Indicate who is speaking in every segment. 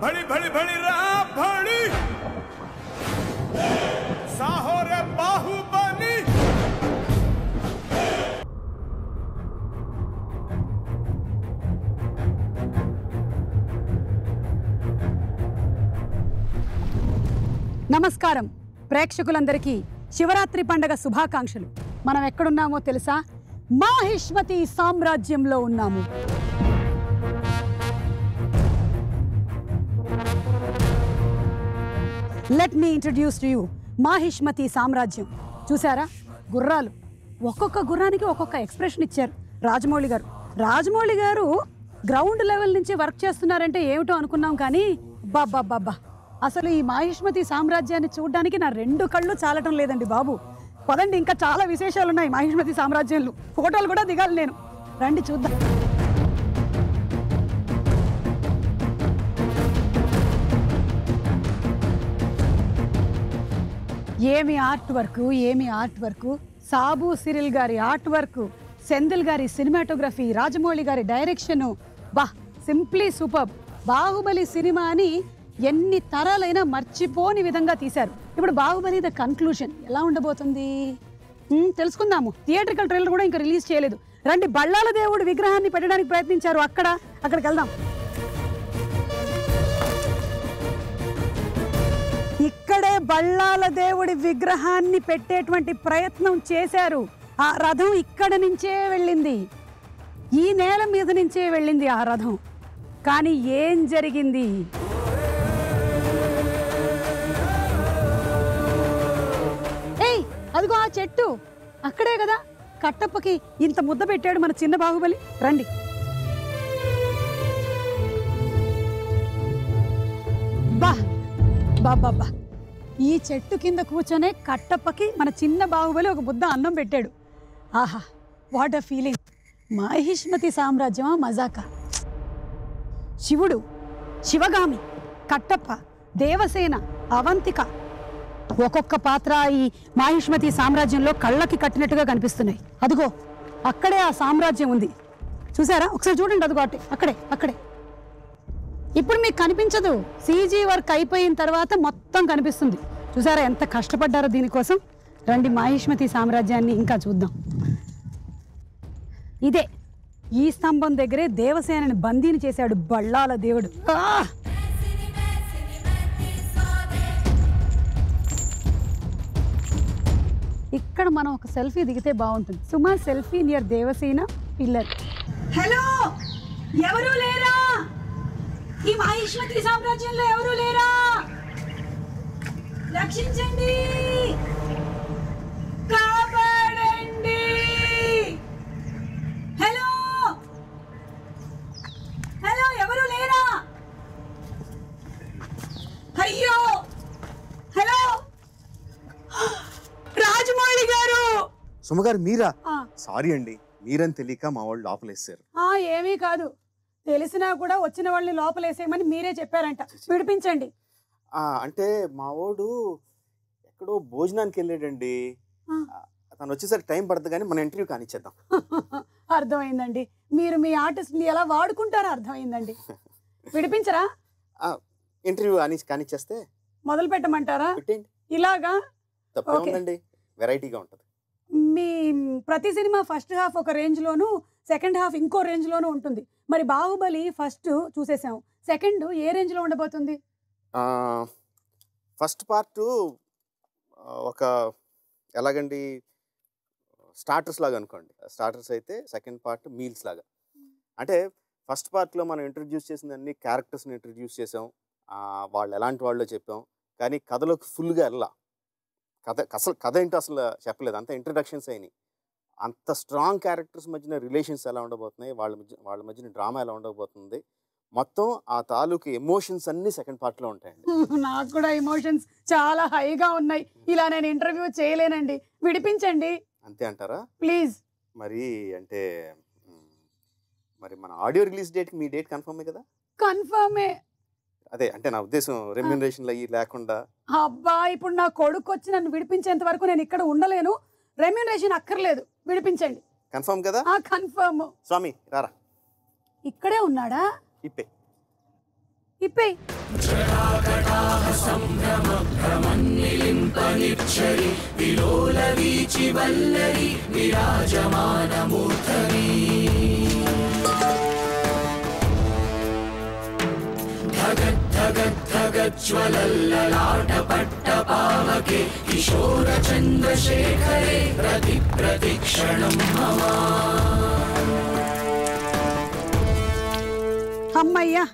Speaker 1: भड़ी भड़ी भड़ी रा भड़ी साहो रे बाहुबली
Speaker 2: నమస్కారం ప్రేక్షకులందరికీ శివరాత్రి పండుగ శుభాకాంక్షలు. మనం ఎక్కడున్నామో తెలుసా? మాహిష్మతి సామ్రాజ్యంలో ఉన్నాము. Let me introduce to you Mahishmati సామ్రాజ్యం. చూసారా గుర్రాలు, ఒక్కొక్క గుర్రానికి ఒక్కొక్క ఎక్స్ప్రెషన్ ఇచ్చారు రాజమౌళి గారు గ్రౌండ్ లెవెల్ నుంచి వర్క్ చేస్తున్నారంటే ఏమిటో అనుకున్నాం, కానీ బాబా అసలు ఈ మాహిష్మతి సామ్రాజ్యాన్ని చూడడానికి నా రెండు కళ్ళు చాలటం లేదండి బాబు. పదండి, ఇంకా చాలా విశేషాలు ఉన్నాయి మాహిష్మతి సామ్రాజ్యంలో. ఫోటోలు కూడా దిగాలి నేను, రండి చూద్దాం. ఏమి ఆర్ట్ వర్క్, సాబు సిరిల్ గారి ఆర్ట్ వర్క్, సెందిల్ గారి సినిమాటోగ్రఫీ, రాజమౌళి గారి డైరెక్షన్, బా సింప్లీ సూపర్. బాహుబలి సినిమా అని ఎన్ని తరాలైనా మర్చిపోని విధంగా తీశారు. ఇప్పుడు బాహుబలి ద కన్క్లూషన్ ఎలా ఉండబోతుంది తెలుసుకుందాము. థియేట్రికల్ ట్రైలర్ కూడా ఇంకా రిలీజ్ చేయలేదు. రండి, బళ్ళాల దేవుడు విగ్రహాన్ని పెట్టడానికి ప్రయత్నించారు, అక్కడికి వెళ్దాం. ఇక్కడే బళ్ళాల దేవుడి విగ్రహాన్ని పెట్టేటువంటి ప్రయత్నం చేశారు. ఆ రథం ఇక్కడ నుంచే వెళ్ళింది, ఈ నేల మీద నుంచే వెళ్ళింది ఆ రథం. కానీ ఏం జరిగింది? ఏయ్, అదిగో ఆ చెట్టు అక్కడే కదా కట్టప్పకి ఇంత ముద్ద పెట్టాడు మన చిన్న బాహుబలి. రండి. బాబా ఈ చెట్టు కింద కూర్చొనే కట్టప్పకి మన చిన్న బాహుబలి ఒక ముద్ద అన్నం పెట్టాడు. ఆహా, వాట్ అ ఫీలింగ్. మాహిష్మతి సామ్రాజ్యమా మజాకా. శివుడు, శివగామి, కట్టప్ప, దేవసేన, అవంతిక, ఒక్కొక్క పాత్ర ఈ మాహిష్మతి సామ్రాజ్యంలో కళ్ళకి కట్టినట్టుగా కనిపిస్తున్నాయి. అదిగో అక్కడే ఆ సామ్రాజ్యం ఉంది, చూసారా? ఒకసారి చూడండి, అదిగో అక్కడే. ఇప్పుడు మీకు కనిపించదు, సీజీ వర్క్ అయిపోయిన తర్వాత మొత్తం కనిపిస్తుంది. చూసారా ఎంత కష్టపడ్డారో దీనికోసం. రండి, మాహిష్మతి సామ్రాజ్యాన్ని ఇంకా చూద్దాం. ఇదే ఈ స్తంభం దగ్గరే దేవసేనని బందీని చేశాడు బళ్ళాల దేవుడు. ఇక్కడ మనం ఒక సెల్ఫీ దిగితే బాగుంటుంది. సుమా selfie near Devasena pillar. Hello, ఎవరు లేరా? ఈ మాహిష్మతి సామ్రాజ్యంలో ఎవరు లేరా? రక్షించండి, కాపాడండి. హలో ఎవరు లేరా? అయ్యో, హలో రాజమౌళి గారు.
Speaker 3: సుమగారు మీరా? సారీ అండి, మీరని తెలియక మా వాళ్ళు లోపలేసారు.
Speaker 2: ఏమీ కాదు, తెలిసినా కూడా వచ్చిన వాళ్ళని లోపలేసేయమని మీరే చెప్పారంట. విడిపించండి.
Speaker 3: అంటే మా వాడు ఎక్కడో భోజనానికి వెళ్ళాడండి, తను వచ్చేసరికి టైం పడుతుంది, కానీ మన ఇంటర్వ్యూ కానిచ్చేద్దాం.
Speaker 2: అర్థమైందండి, మీరు మీ ఆర్టిస్ట్ని ఎలా వాడుకుంటారో అర్థమైందండి. విడిపించరా?
Speaker 3: ఇంటర్వ్యూ కానిచ్చేస్తే
Speaker 2: మొదలు పెట్టమంటారా? ఇలాగా
Speaker 3: తప్పేముందండి, వెరైటీగా ఉంటుంది.
Speaker 2: మీ ప్రతి సినిమా ఫస్ట్ హాఫ్ ఒక రేంజ్ లోను, సెకండ్ హాఫ్ ఇంకో రేంజ్ లోను ఉంటుంది. మరి బాహుబలి ఫస్ట్ చూసేసాం, సెకండ్ ఏ రేంజ్ లో ఉండబోతుంది?
Speaker 3: ఫస్ట్ పార్ట్ ఒక ఎలాగండి, స్టార్టర్స్ లాగా అనుకోండి. స్టార్టర్స్ అయితే సెకండ్ పార్ట్ మీల్స్ లాగా. అంటే ఫస్ట్ పార్ట్లో మనం ఇంట్రడ్యూస్ చేసిన అన్ని క్యారెక్టర్స్ని ఇంట్రడ్యూస్ చేసాం, వాళ్ళు ఎలాంటి వాళ్ళో చెప్పాం, కానీ కథలోకి ఫుల్గా వెళ్ళా. కథ ఏంటో అసలు చెప్పలేదు, అంత ఇంట్రడక్షన్స్ అయినాయి. అంత స్ట్రాంగ్ క్యారెక్టర్స్ మధ్యన రిలేషన్స్ ఎలా ఉండబోతున్నాయి, వాళ్ళ మధ్యన డ్రామా ఎలా ఉండబోతుంది, మొత్తం ఆ తాలూకు ఎమోషన్స్ అన్ని సెకండ్ పార్ట్లో ఉంటాయండి.
Speaker 2: నాకు కూడా ఎమోషన్స్ చాలా హైగా ఉన్నాయి. ఇలా నేను ఇంటర్వ్యూ చేయలేనండి, విడిపించండి.
Speaker 3: అంతే అంటారా?
Speaker 2: ప్లీజ్.
Speaker 3: మరి అంటే మరి మన ఆడియో రిలీజ్ డేట్కి మీ డేట్ కన్ఫర్మే కదా?
Speaker 2: కన్ఫర్మే.
Speaker 3: అదే అంటే నా ఉద్దేశం రెమ్యూనరేషన్లు అయ్యి లేకుండా.
Speaker 2: అబ్బా, ఇప్పుడు నా కొడుకు వచ్చి నన్ను విడిపించేంత వరకు నేను ఇక్కడ ఉండలేను. రెమ్యూనరేషన్ అక్కర్లేదు, విడిపించండి.
Speaker 3: కన్ఫర్మ్ కదా?
Speaker 2: కన్ఫర్మ్.
Speaker 3: స్వామి రారా.
Speaker 2: ఇక్కడే ఉన్నాడా?
Speaker 3: ఇప్పే.
Speaker 2: ఇప్పేయ్. అమ్మయ్యా,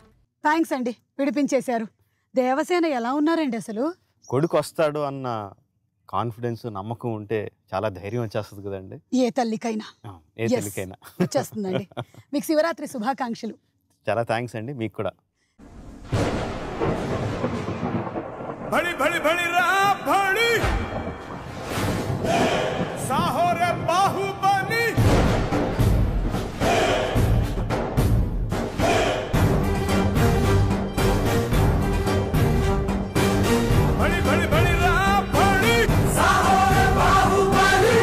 Speaker 2: థ్యాంక్స్ అండి, విడిపించేశారు. దేవసేన ఎలా ఉన్నారండి అసలు?
Speaker 3: కొడుకు వస్తాడు అన్న కాన్ఫిడెన్స్ నమ్మకం ఉంటే చాలా ధైర్యం వచ్చేస్తుంది కదండి.
Speaker 2: ఏ తల్లికైనా
Speaker 3: ఏ తల్లికైనా
Speaker 2: వచ్చేస్తుందండి. మీకు శివరాత్రి శుభాకాంక్షలు.
Speaker 3: చాలా థ్యాంక్స్ అండి, మీకు కూడా.
Speaker 1: भड़ी भड़ी भड़ी भड़ी साहो रे बाहुबली भड़ी भड़ी भड़ी भड़ी साहो रे बाहुबली.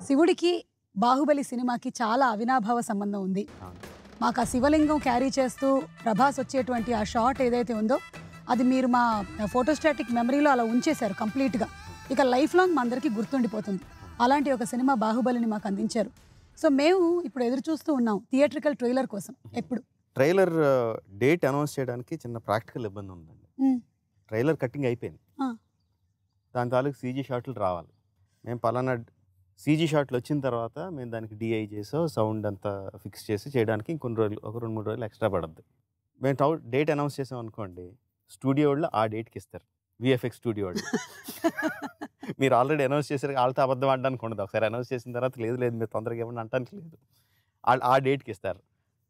Speaker 2: శివుడికి బాహుబలి సినిమాకి చాలా అవినాభావ సంబంధం ఉంది. మాకు ఆ శివలింగం క్యారీ చేస్తూ ప్రభాస్ వచ్చేటువంటి ఆ షాట్ ఏదైతే ఉందో అది మీరు మా ఫోటోస్టాటిక్ మెమరీలో అలా ఉంచేశారు కంప్లీట్గా. ఇక లైఫ్ లాంగ్ మా అందరికీ గుర్తుండిపోతుంది. అలాంటి ఒక సినిమా బాహుబలిని మాకు అందించారు. సో మేము ఇప్పుడు ఎదురు చూస్తూ ఉన్నాం థియేట్రికల్ ట్రైలర్ కోసం. ఎప్పుడు
Speaker 3: ట్రైలర్ డేట్ అనౌన్స్ చేయడానికి చిన్న ప్రాక్టికల్ ఇబ్బంది ఉందండి. ట్రైలర్ కటింగ్ అయిపోయింది, దాని తాలూకు సీజీ షాట్లు రావాలి. మేము పలానా సీజీ షాట్లు వచ్చిన తర్వాత మేము దానికి డిఐ చేసో సౌండ్ అంతా ఫిక్స్ చేసి చేయడానికి ఇంకొన్ని రోజులు, ఒక 2-3 రోజులు ఎక్స్ట్రా పడుద్ది. మేము డేట్ అనౌన్స్ చేసాం అనుకోండి, స్టూడియో వాళ్ళు ఆ డేట్కి ఇస్తారు. విఎఫ్ఎక్స్ స్టూడియో వాళ్ళు మీరు ఆల్రెడీ అనౌన్స్ చేశారు, వాళ్ళతో అబద్ధం ఆడడానికి ఉండదు. ఒకసారి అనౌన్స్ చేసిన తర్వాత లేదు మీరు తొందరగా ఇవ్వండి అంటానికి లేదు, వాళ్ళు ఆ డేట్కి ఇస్తారు.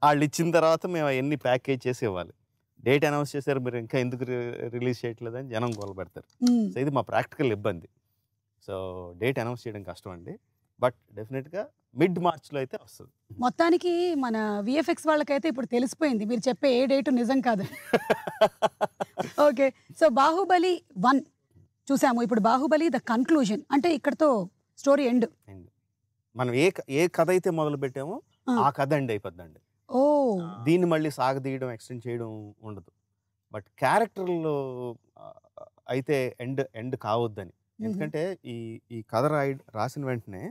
Speaker 3: వాళ్ళు ఇచ్చిన తర్వాత మేము అవన్నీ ప్యాకేజ్ చేసి ఇవ్వాలి. డేట్ అనౌన్స్ చేశారు, మీరు ఇంకా ఎందుకు రిలీజ్ చేయట్లేదని జనం గోల పెడతారు. సో ఇది మా ప్రాక్టికల్ ఇబ్బంది. సో డేట్ అనౌన్స్ చేయడం కష్టం అండి, బట్ డెఫినెట్గా మిడ్ మార్చ్లో అయితే వస్తుంది.
Speaker 2: మొత్తానికి మన విఎఫ్ఎక్స్ వాళ్ళకైతే ఇప్పుడు తెలిసిపోయింది మీరు చెప్పే ఏ డేటు నిజం కాదు. ఓకే, సో బాహుబలి 1 చూసాము, ఇప్పుడు బాహుబలి ద కన్క్లూజన్, అంటే ఇక్కడతో స్టోరీ ఎండ్.
Speaker 3: మనం ఏ కథ అయితే మొదలు పెట్టామో ఆ కథ ఎండ్ అయిపోద్దండి.
Speaker 2: ఓ,
Speaker 3: దీన్ని మళ్ళీ సాగదీయడం, ఎక్స్టెండ్ చేయడం ఉండదు. బట్ క్యారెక్టర్లో అయితే ఎండ్ కావద్దని. ఎందుకంటే ఈ కథ రాసిన వెంటనే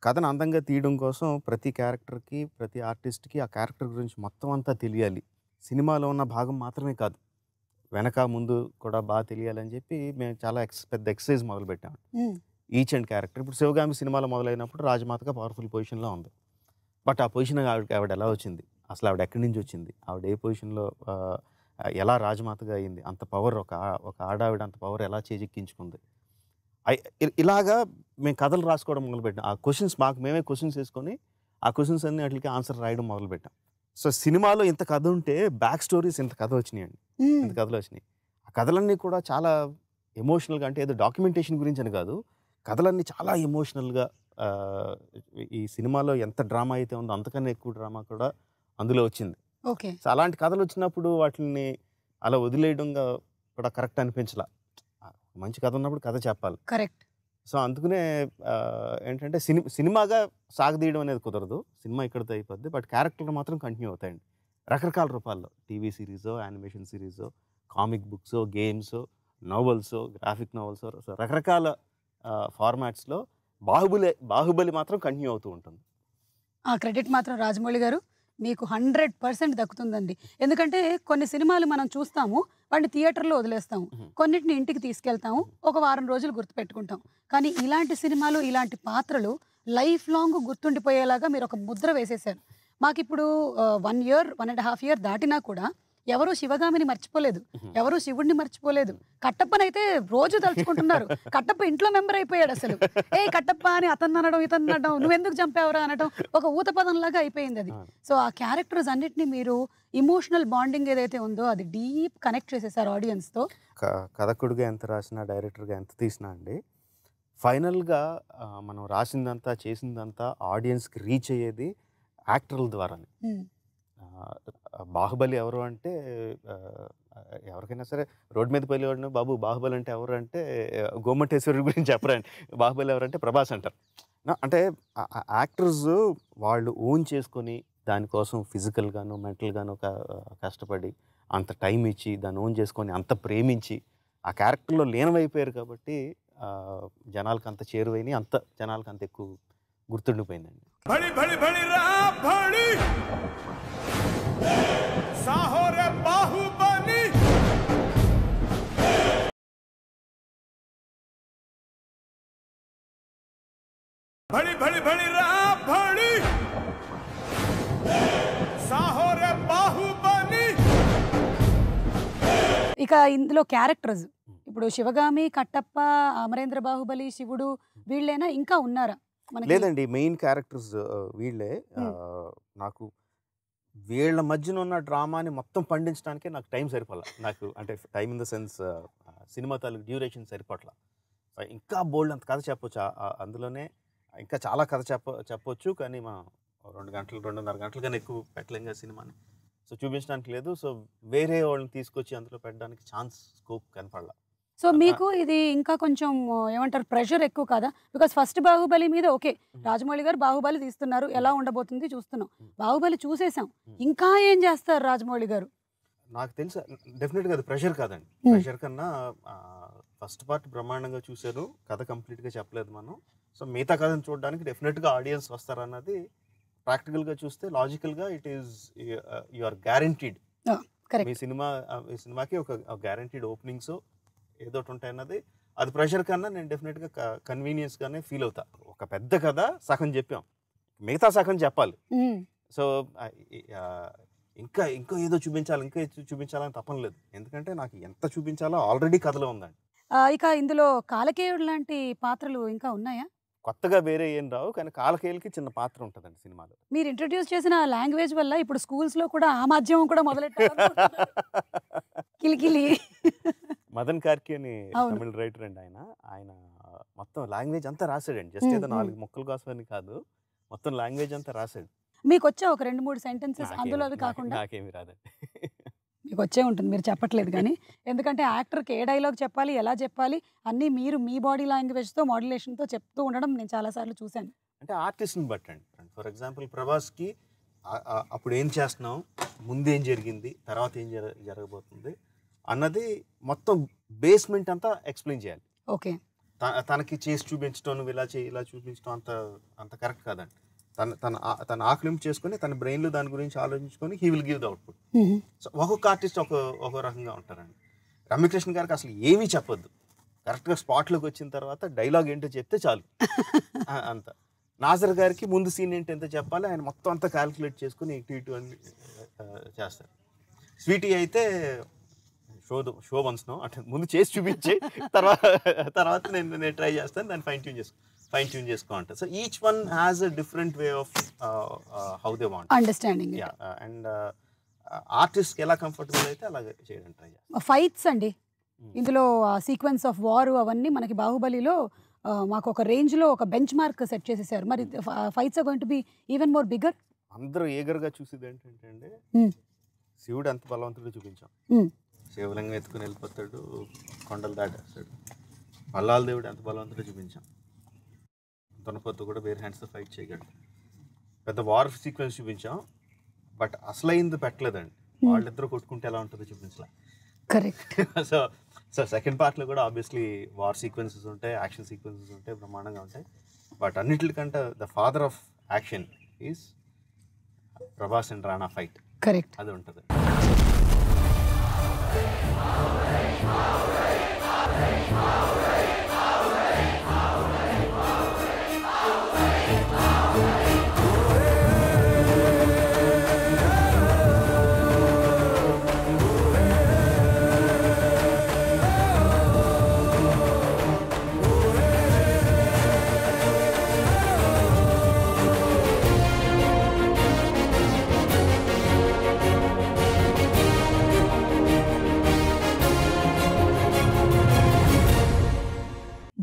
Speaker 3: కథను అందంగా తీయడం కోసం ప్రతి క్యారెక్టర్కి, ప్రతి ఆర్టిస్ట్కి ఆ క్యారెక్టర్ గురించి మొత్తం అంతా తెలియాలి. సినిమాలో ఉన్న భాగం మాత్రమే కాదు, వెనక ముందు కూడా బాగా తెలియాలని చెప్పి మేము చాలా పెద్ద ఎక్సర్సైజ్ మొదలుపెట్టాము. Each and character. ఇప్పుడు శివగామి సినిమాలో మొదలైనప్పుడు రాజమాతగా పవర్ఫుల్ పొజిషన్లో ఉంది. బట్ ఆ పొజిషన్ ఆవిడ ఎలా వచ్చింది, అసలు ఆవిడ ఎక్కడి నుంచి వచ్చింది, ఆవిడ ఏ పొజిషన్లో ఎలా రాజమాతగా అయింది, అంత పవర్ ఒక ఆడావిడ అంత పవర్ ఎలా చేజిక్కించుకుంది, ఇలాగా మేము కథలు రాసుకోవడం మొదలుపెట్టాం. ఆ క్వశ్చన్స్ మేమే క్వశ్చన్స్ వేసుకొని ఆ క్వశ్చన్స్ అన్ని వాటికి ఆన్సర్ రాయడం మొదలుపెట్టాం. సో సినిమాలో ఇంత కథ ఉంటే బ్యాక్ స్టోరీస్ ఇంత కథ వచ్చినాయండి, ఇంత కథలు వచ్చినాయి. ఆ కథలన్నీ కూడా చాలా ఎమోషనల్గా, అంటే ఏదో డాక్యుమెంటేషన్ గురించి అని కాదు, కథలన్నీ చాలా ఎమోషనల్గా. ఈ సినిమాలో ఎంత డ్రామా అయితే ఉందో అంతకన్నా ఎక్కువ డ్రామా కూడా అందులో వచ్చింది.
Speaker 2: ఓకే,
Speaker 3: సో అలాంటి కథలు వచ్చినప్పుడు వాటిని అలా వదిలేయడంగా కూడా కరెక్ట్ అనిపించలా. మంచి కథ ఉన్నప్పుడు కథ చెప్పాలి.
Speaker 2: కరెక్ట్.
Speaker 3: సో అందుకనే ఏంటంటే సినిమాగా సాగదీయడం అనేది కుదరదు, సినిమా ఇక్కడితో అయిపోద్ది. బట్ క్యారెక్టర్లు మాత్రం కంటిన్యూ అవుతాయండి రకరకాల రూపాల్లో. టీవీ సిరీసో, యానిమేషన్ సిరీసో, కామిక్ బుక్సో, గేమ్సో, నోవెల్సో, గ్రాఫిక్ నోవెల్సో, సో రకరకాల ఫార్మాట్స్లో బాహుబలి మాత్రం కంటిన్యూ అవుతూ ఉంటుంది.
Speaker 2: ఆ క్రెడిట్ మాత్రం రాజమౌళి గారు మీకు 100% దక్కుతుందండి. ఎందుకంటే కొన్ని సినిమాలు మనం చూస్తాము, వాటిని థియేటర్లో వదిలేస్తాము, కొన్నిటిని ఇంటికి తీసుకెళ్తాము, ఒక వారం రోజులు గుర్తుపెట్టుకుంటాం. కానీ ఇలాంటి సినిమాలు, ఇలాంటి పాత్రలు లైఫ్ లాంగ్ గుర్తుండిపోయేలాగా మీరు ఒక ముద్ర వేసేశారు. మాకు ఇప్పుడు 1 year, 1.5 years దాటినా కూడా ఎవరు శివగామిని మర్చిపోలేదు, ఎవరు శివుడిని మర్చిపోలేదు. కట్టప్పనైతే రోజు తలుచుకుంటున్నారు. కట్టప్ప ఇంట్లో మెంబర్ అయిపోయాడు అసలు. ఏ కట్టప్ప అని అతను అనడం, ఇతను అనడం, నువ్వెందుకు చంపావురా అనడం ఒక ఊత పదంలాగా అయిపోయింది అది. సో ఆ క్యారెక్టర్స్ అన్నిటినీ మీరు ఇమోషనల్ బాండింగ్ ఏదైతే ఉందో అది డీప్ కనెక్ట్ చేసేసారు ఆడియన్స్తో.
Speaker 3: కథకుడిగా ఎంత రాసినా, డైరెక్టర్గా ఎంత తీసినా అండి, ఫైనల్గా మనం రాసిందంతా చేసిందంతా ఆడియన్స్కి రీచ్ అయ్యేది యాక్టర్ల ద్వారానే. బాహుబలి ఎవరు అంటే ఎవరికైనా సరే రోడ్డు మీద వెళ్ళేవాడిని, బాబు బాహుబలి అంటే ఎవరు అంటే గోమటేశ్వరుడి గురించి చెప్పరండి, బాహుబలి ఎవరంటే ప్రభాస్ అంటారు. అంటే యాక్టర్స్ వాళ్ళు ఓన్ చేసుకొని దానికోసం ఫిజికల్గాను మెంటల్గాను కష్టపడి అంత టైం ఇచ్చి దాన్ని ఓన్ చేసుకొని అంత ప్రేమించి ఆ క్యారెక్టర్లో లీనమైపోయారు కాబట్టి జనాలకు అంత చేరువైన అంత జనాలకు అంత ఎక్కువ గుర్తుండిపోయిందండి.
Speaker 1: భళి భళి భళి రా భళి సాహో రే బాహుబలి భళి భళి భళి రా భళి సాహో రే బాహుబలి.
Speaker 2: ఇక ఇందులో క్యారెక్టర్స్ ఇప్పుడు శివగామి, కట్టప్ప, అమరేంద్ర బాహుబలి, శివుడు వీళ్ళేనా ఇంకా ఉన్నారా?
Speaker 3: లేదండి, మెయిన్ క్యారెక్టర్స్ వీళ్ళే. నాకు వీళ్ళ మధ్యన ఉన్న డ్రామాని మొత్తం పండించడానికే నాకు టైం సరిపోలే. నాకు అంటే time in the sense cinema తాలూకు డ్యూరేషన్ సరిపోట్ల. ఇంకా బోల్డ్ అంత కథ చెప్పొచ్చు అందులోనే, ఇంకా చాలా కథ చెప్పొచ్చు. కానీ మా 2 గంటలు 2.5 గంటల కన్నా ఎక్కువ పెట్టలేం కదా సినిమాని. సో చూపించడానికి లేదు. సో వేరే వాళ్ళని తీసుకొచ్చి అందులో పెట్టడానికి స్కోప్ కనపడలా.
Speaker 2: సో మీకు ఇది ఇంకా కొంచెం ఏమంటారు ప్రెషర్ ఎక్కువ కదా? బికాస్ ఫస్ట్ బాహుబలి మీద ఓకే, రాజమౌళి గారు బాహుబలి తీస్తున్నారు, ఎలా ఉండబోతుంది చూస్తున్నాం. బాహుబలి చూసేసాం, ఇంకా ఏం చేస్తారు రాజమౌళి గారు?
Speaker 3: నాకు తెలుసు డెఫినెట్గా అది ప్రెషర్ కాదండి. ప్రెషర్ కన్నా ఫస్ట్ పార్ట్ బ్రహ్మాండంగా చూశారు, కథ కంప్లీట్గా చెప్పలేదు మనం. సో మిగతా కథను చూడడానికి డెఫినెట్గా ఆడియన్స్ వస్తారన్నది ప్రాక్టికల్గా చూస్తే లాజికల్గా it is you are guaranteed. మీ సినిమాకి ఒక గ్యారంటీడ్ ఓపెనింగ్స్ ఏదో ఉంటాయి అన్నది. అది ప్రెషర్ కన్నా నేను డెఫినెట్గా కన్వీనియన్స్గానే ఫీల్ అవుతా. ఒక పెద్ద కథ సగం చెప్పాం, మిగతా సగం చెప్పాలి. సో ఇంకా ఏదో చూపించాలని తప్పని లేదు, ఎందుకంటే నాకు ఎంత చూపించాలో ఆల్రెడీ కథలో ఉందండి.
Speaker 2: ఇక ఇందులో కాలకేయుడు లాంటి పాత్రలు ఇంకా ఉన్నాయా?
Speaker 3: కొత్తగా వేరే ఏం రావు, కానీ కాలకేయులకి చిన్న పాత్ర ఉంటుందండి సినిమాలో.
Speaker 2: మీరు ఇంట్రడ్యూస్ చేసిన లాంగ్వేజ్ వల్ల ఇప్పుడు స్కూల్స్ లో కూడా ఆ మాధ్యమం కూడా మొదలెట్టారు. కిలికిలి
Speaker 3: మదన్ కార్కి అని తమిళ రైటర్ అండి. ఆయన మొత్తం లాంగ్వేజ్ అంతా రాశాడండి. జస్ట్ ఏదో 4 ముక్కల కోసమని కాదు, మొత్తం లాంగ్వేజ్ అంతా రాశాడు.
Speaker 2: మీకు వచ్చా ఒక 2-3 సెంటెన్సెస్ అందులో అవి కాకుండా?
Speaker 3: నాకేమి రాదండి.
Speaker 2: మీకు వచ్చే ఉంటుంది, మీరు చెప్పట్లేదు కానీ. ఎందుకంటే యాక్టర్కి ఏ డైలాగ్ చెప్పాలి, ఎలా చెప్పాలి అన్నీ మీరు మీ బాడీ లాంగ్వేజ్తో మాడ్యులేషన్తో చెప్తూ ఉండడం నేను చాలాసార్లు చూశాను.
Speaker 3: అంటే ఆర్టిస్ట్ని బట్టండి. ఫర్ ఎగ్జాంపుల్ ప్రభాస్కి అప్పుడు ఏం చేస్తున్నాం, ముందేం జరిగింది, తర్వాత ఏం జరగబోతుంది అన్నది మొత్తం బేస్మెంట్ అంతా ఎక్స్ప్లెయిన్ చేయాలి.
Speaker 2: ఓకే,
Speaker 3: తనకి చేసి చూపించడం, నువ్వు ఇలా చూపించడం అంత కరెక్ట్ కాదండి. తన ఆక్లింపు చేసుకొని తన బ్రెయిన్లో దాని గురించి ఆలోచించుకొని he will give the output. So ఒక్కొక్క ఆర్టిస్ట్ ఒక రకంగా ఉంటారండి. రమ్యకృష్ణ గారికి అసలు ఏమీ చెప్పొద్దు, కరెక్ట్గా స్పాట్లోకి వచ్చిన తర్వాత డైలాగ్ ఏంటో చెప్తే చాలు అంత. నాజర్ గారికి ముందు సీన్ ఏంటి ఎంత చెప్పాలి, ఆయన మొత్తం అంతా క్యాల్కులేట్ చేసుకుని ఇటు అని చేస్తారు. స్వీటీ అయితే షో వన్స్నో అంటే ముందు చేసి చూపించి తర్వాత నేను ట్రై చేస్తాను, దాన్ని ఫైన్ ట్యూన్ చేసుకో అంటారు. So each one has a different way of how they want
Speaker 2: understanding.
Speaker 3: And ఆర్టిస్ట్కి ఎలా కంఫర్టబుల్ అయితే అలాగే చేయడం ట్రై చేస్తాను.
Speaker 2: ఫైట్స్ అండి, ఇందులో సీక్వెన్స్ ఆఫ్ వార్ అవన్నీ మనకి బాహుబలిలో మాకు ఒక రేంజ్లో ఒక బెంచ్ మార్క్ సెట్ చేసేసారు. మరి fights are going to be even more bigger.
Speaker 3: అందరూ ఏగర్గా చూసేది ఏంటంటే అండి, శివుడు ఎంత బలవంతుడు చూపించాం. శివలింగం ఎత్తుకుని వెళ్ళిపోతాడు, కొండలు దాటేస్తాడు. మల్లాల దేవుడు ఎంత బలవంతుడో చూపించాం. దునపొత్తు కూడా వేరే హ్యాండ్స్తో ఫైట్ చేయగలడు. పెద్ద వార్ సీక్వెన్స్ చూపించాం, బట్ అసలైంది పెట్టలేదండి. వాళ్ళిద్దరూ కొట్టుకుంటే ఎలా ఉంటుందో చూపించలే.
Speaker 2: కరెక్ట్.
Speaker 3: సో సెకండ్ పార్ట్లో కూడా ఆబ్వియస్లీ వార్ సీక్వెన్సెస్ ఉంటాయి, యాక్షన్ సీక్వెన్సెస్ ఉంటాయి, బ్రహ్మాండంగా ఉంటాయి. బట్ అన్నిటికంటే the father of action is Prabhas and Rana fight.
Speaker 2: Correct,
Speaker 3: అది ఉంటుంది.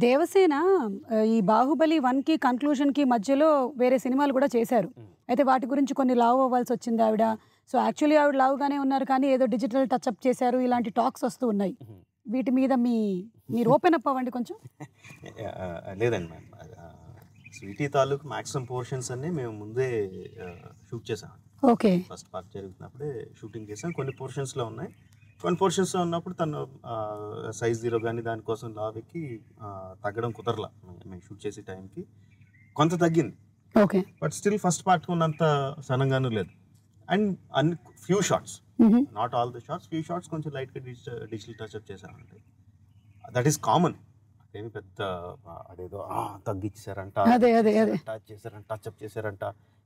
Speaker 2: దేవసేన ఈ బాహుబలి 1కి కన్క్లూజన్కి మధ్యలో వేరే సినిమాలు కూడా చేశారు. అయితే వాటి గురించి కొన్ని లావ్ అవ్వాల్సి వచ్చింది ఆవిడ. సో యాక్చువల్లీ ఆవిడ లావుగానే ఉన్నారు, కానీ ఏదో డిజిటల్ టచ్అప్ చేశారు, ఇలాంటి టాక్స్ వస్తూ ఉన్నాయి. వీటి మీద మీరు ఓపెన్ అప్ అవ్వండి కొంచెం.
Speaker 3: లేదండి మ్యామ్, స్వీటీ తాలూకు మ్యాక్సిమం పోర్షన్స్ అన్నీ మేము ముందే షూట్ చేసాం.
Speaker 2: ఓకే.
Speaker 3: ఫస్ట్ పార్ట్ జరుగుతున్నప్పుడే షూటింగ్ చేసాం. కొన్ని పోర్షన్స్లో ఉన్నాయి, కొన్ని పోర్షన్స్లో ఉన్నప్పుడు తను సైజ్ 0 కానీ దానికోసం లావెక్కి తగ్గడం కుదరలా. మేము షూట్ చేసే టైంకి కొంత తగ్గింది.
Speaker 2: Okay.
Speaker 3: But still first part ఉన్నంత సనంగానూ లేదు. And few shots, not all the shots, few shots కొంచెం లైట్గా డిజిటల్ టచ్అప్ చేసామంటే దట్ ఈస్ కామన్. ఏమి పెద్ద అదేదో తగ్గించారంట, టచ్ చేశారంట, టచ్అప్ చేశారంట,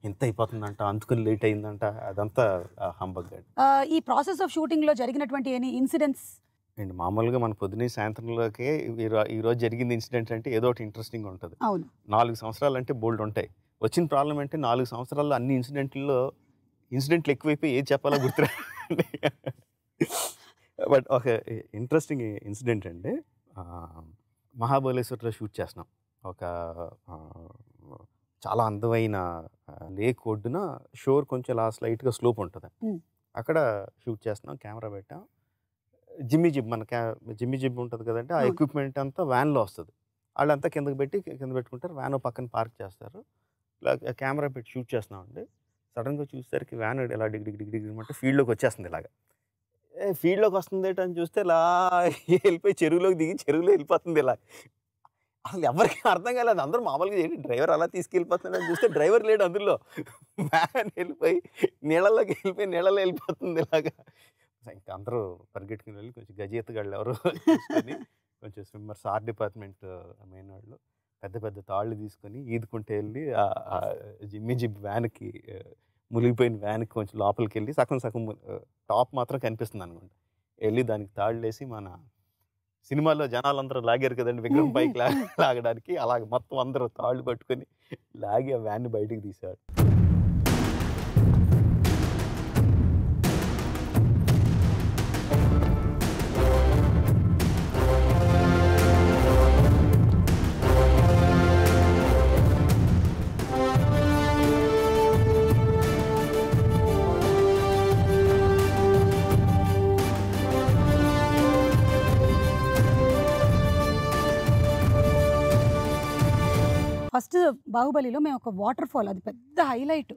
Speaker 3: ఎంత అయిపోతుందంట, అందుకని లేట్ అయిందంట, అదంతా హంబగ్.
Speaker 2: ఈ ప్రాసెస్ ఆఫ్ షూటింగ్ లో జరిగినటువంటి ఎనీ ఇన్సిడెంట్స్?
Speaker 3: అండ్ మామూలుగా మన పొద్దునే సాయంత్రంలోకే ఈరోజు జరిగింది ఇన్సిడెంట్ అంటే ఏదో ఒకటి ఇంట్రెస్టింగ్ ఉంటుంది. 4 సంవత్సరాలు అంటే బోల్డ్ ఉంటాయి. వచ్చిన ప్రాబ్లం అంటే 4 సంవత్సరాల్లో అన్ని ఇన్సిడెంట్లు ఎక్కువైపోయి ఏది చెప్పాలో గుర్తురా. బట్ ఒక ఇంట్రెస్టింగ్ ఇన్సిడెంట్ అంటే మహాబలేశ్వర్లో షూట్ చేస్తున్నాం. ఒక చాలా అందమైన లేక్ ఒడ్డున షోర్ కొంచెం లైట్గా స్లోప్ ఉంటుంది. అక్కడ షూట్ చేస్తున్నాం, కెమెరా పెట్టాం. జిమ్మి జిబ్ ఉంటుంది కదంటే ఆ ఎక్విప్మెంట్ అంతా వ్యాన్లో వస్తుంది. వాళ్ళంతా కింద పెట్టుకుంటారు, వ్యాన్ పక్కన పార్క్ చేస్తారు. ఇలా కెమెరా పెట్టి షూట్ చేస్తున్నామండి. సడన్గా చూసేసరికి వ్యాన్ ఇలా డిగ్ అంటే ఫీల్డ్లోకి వచ్చేస్తుంది. ఇలాగా ఫీల్డ్లోకి వస్తుంది అని చూస్తే ఇలా వెళ్ళిపోయి చెరువులోకి దిగి చెరువులో వెళ్ళిపోతుంది. ఇలా అసలు ఎవరికి అర్థం కాలేదు. అందరూ మామూలుగా ఏంటి డ్రైవర్ అలా తీసుకెళ్ళిపోతున్నాడని చూస్తే డ్రైవర్ లేడు అందులో. వ్యాన్ వెళ్ళిపోయి నీళ్ళలోకి నీళ్ళలో వెళ్ళిపోతుంది ఇలాగా. ఇంకా అందరూ పరిగెట్టుకుని వెళ్ళి కొంచెం గజెత్తగాళ్ళు ఎవరో తీసుకొని కొంచెం స్విమ్మర్స్, ఆర్ట్ డిపార్ట్మెంట్ మెయిన్ వాళ్ళు పెద్ద పెద్ద తాళ్ళు తీసుకొని ఈదుకుంటే వెళ్ళి జిమ్మి వ్యాన్కి మునిగిపోయిన వ్యాన్కి కొంచెం లోపలికి వెళ్ళి సగం టాప్ మాత్రం కనిపిస్తుంది అనుకోండి, వెళ్ళి దానికి తాళ్ళు వేసి మన సినిమాలో జనాలందరూ లాగారు కదండి విగ్రహం పైకి లాగడానికి, అలాగ మొత్తం అందరూ తాళ్ళు పట్టుకొని లాగి ఆ వ్యాన్ని బయటికి తీశాడు.
Speaker 2: ఫస్ట్ బాహుబలిలో మేము ఒక వాటర్ ఫాల్, అది పెద్ద హైలైట్.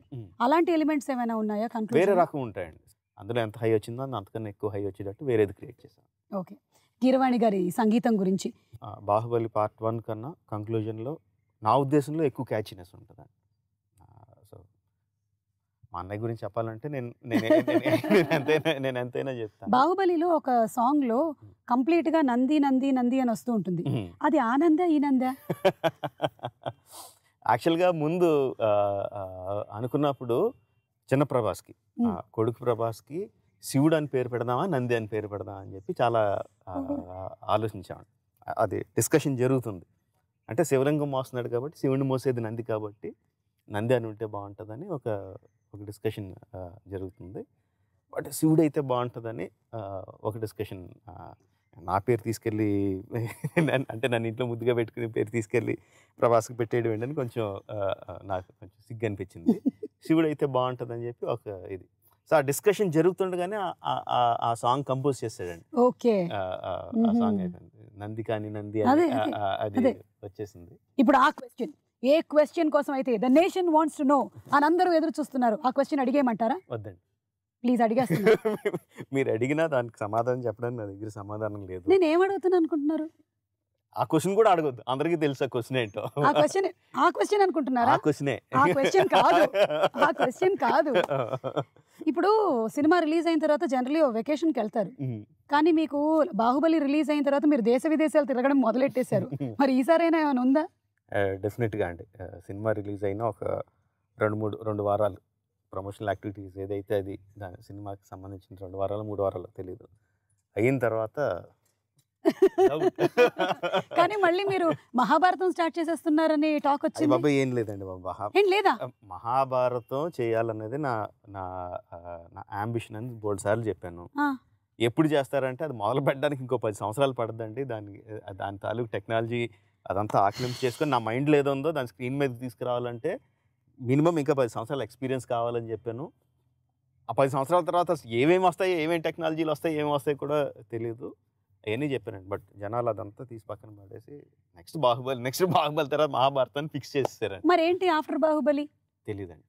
Speaker 2: అలాంటి ఎలిమెంట్స్ ఏమైనా ఉన్నాయా?
Speaker 3: వేరే రకం ఉంటాయండి. అందులో ఎంత హై వచ్చిందో అంతకన్నా ఎక్కువ హై వచ్చేటట్టు వేరేది క్రియేట్ చేశాను.
Speaker 2: ఓకే. కీరవాణి గారి సంగీతం గురించి
Speaker 3: బాహుబలి పార్ట్ 1 కన్నా కంక్లూజన్లో నా ఉద్దేశంలో ఎక్కువ క్యాచీనెస్ ఉంటుంది. సో మా అన్నయ్య గురించి చెప్పాలంటే నేను ఎంతైనా చెప్తాను.
Speaker 2: బాహుబలిలో ఒక సాంగ్ లో కంప్లీట్ గా నంది నంది నంది అని వస్తూ ఉంటుంది. అది ఆనందా ఈనందా?
Speaker 3: యాక్చువల్గా ముందు అనుకున్నప్పుడు చిన్న ప్రభాస్కి, కొడుకు ప్రభాస్కి శివుడు అని పేరు పెడదామా నంది అని పేరు పెడదామా అని చెప్పి చాలా ఆలోచించామండి. అది డిస్కషన్ జరుగుతుంది. అంటే శివలింగం మోస్తున్నాడు కాబట్టి శివుడిని మోసేది నంది కాబట్టి నంది అని ఉంటే బాగుంటుందని ఒక డిస్కషన్ జరుగుతుంది. బట్ శివుడు అయితే బాగుంటుందని ఒక డిస్కషన్. నా పేరు తీసుకెళ్ళి అంటే నన్ను ఇంట్లో ముద్దుగా పెట్టుకుని పేరు తీసుకెళ్ళి ప్రభాస్కి పెట్టేయడం ఏంటని కొంచెం నాకు కొంచెం సిగ్గు అనిపించింది. శివుడు అయితే బాగుంటుందని చెప్పి ఒక ఇది. సో ఆ డిస్కషన్ జరుగుతుండగానే ఆ సాంగ్ కంపోజ్ చేశాడండి.
Speaker 2: ఓకే.
Speaker 3: ఆ సాంగ్ అయిపోయింది, నంది కాని నంది అది వచ్చేసింది.
Speaker 2: ఇప్పుడు ఆ క్వశ్చన్, ఏ క్వశ్చన్ కోసం అయితే the nation wants to know అని అందరూ ఎదురు చూస్తున్నారు, ఆ క్వశ్చన్ అడిగేయమంటారా?
Speaker 3: వద్దండి,
Speaker 2: ప్లీజ్ అడిగేస్తున్నారు.
Speaker 3: మీరు అడిగినా దానికి సమాధానం చెప్పడానికి నా దగ్గర సమాధానం లేదు.
Speaker 2: నేను ఏం అడుగుతున్నా అనుకుంటున్నారు?
Speaker 3: ఆ క్వశ్చన్ కూడా అడగొద్దు, అందరికీ తెలుసు ఆ క్వశ్చన్ ఏంటో.
Speaker 2: ఆ క్వశ్చన్ అనుకుంటున్నారా?
Speaker 3: ఆ క్వశ్చనే.
Speaker 2: ఆ క్వశ్చన్ కాదు, ఆ క్వశ్చన్ కాదు. ఇప్పుడు సినిమా రిలీజ్ అయిన తర్వాత జనరల్లీ వెకేషన్కి వెళ్తారు, కానీ మీకు బాహుబలి రిలీజ్ అయిన తర్వాత మీరు దేశ విదేశాలు తిరగడం మొదలెట్టేశారు. మరి ఈసారైనా ఏమైనా ఉందా?
Speaker 3: డెఫినెట్గా అండి. సినిమా రిలీజ్ అయిన ఒక 2 వారాలు ప్రమోషనల్ యాక్టివిటీస్ ఏదైతే అది దాని సినిమాకి సంబంధించిన 2 వారాలు 3 వారాలు తెలియదు అయిన తర్వాత.
Speaker 2: కానీ మళ్ళీ మీరు మహాభారతం స్టార్ట్ చేసేస్తున్నారని టాక్ వచ్చింది.
Speaker 3: బాబా ఏం లేదండి బాబా,
Speaker 2: ఏం లేదా?
Speaker 3: మహాభారతం చేయాలనేది నా అంబిషన్ అని 3 సార్లు చెప్పాను. ఎప్పుడు చేస్తారంటే అది మొదలు పెట్టడానికి ఇంకో 10 సంవత్సరాలు పడుతుందండి. దాని తాలూకు టెక్నాలజీ అదంతా ఆక్లింపు చేసుకొని నా మైండ్లో ఏదో ఉందో దాని స్క్రీన్ మీద తీసుకురావాలంటే మినిమం ఇంకా 10 సంవత్సరాల ఎక్స్పీరియన్స్ కావాలని చెప్పాను. ఆ 10 సంవత్సరాల తర్వాత ఏమేమి వస్తాయి, ఏమేమి టెక్నాలజీలు వస్తాయి, ఏమి వస్తాయి కూడా తెలియదు. అవన్నీ చెప్పానండి. బట్ జనాలు అదంతా తీసి పక్కన పడేసి నెక్స్ట్ బాహుబలి తర్వాత మహాభారతాన్ని ఫిక్స్ చేసేసారండి.
Speaker 2: మరి ఏంటి ఆఫ్టర్ బాహుబలి?
Speaker 3: తెలియదండి.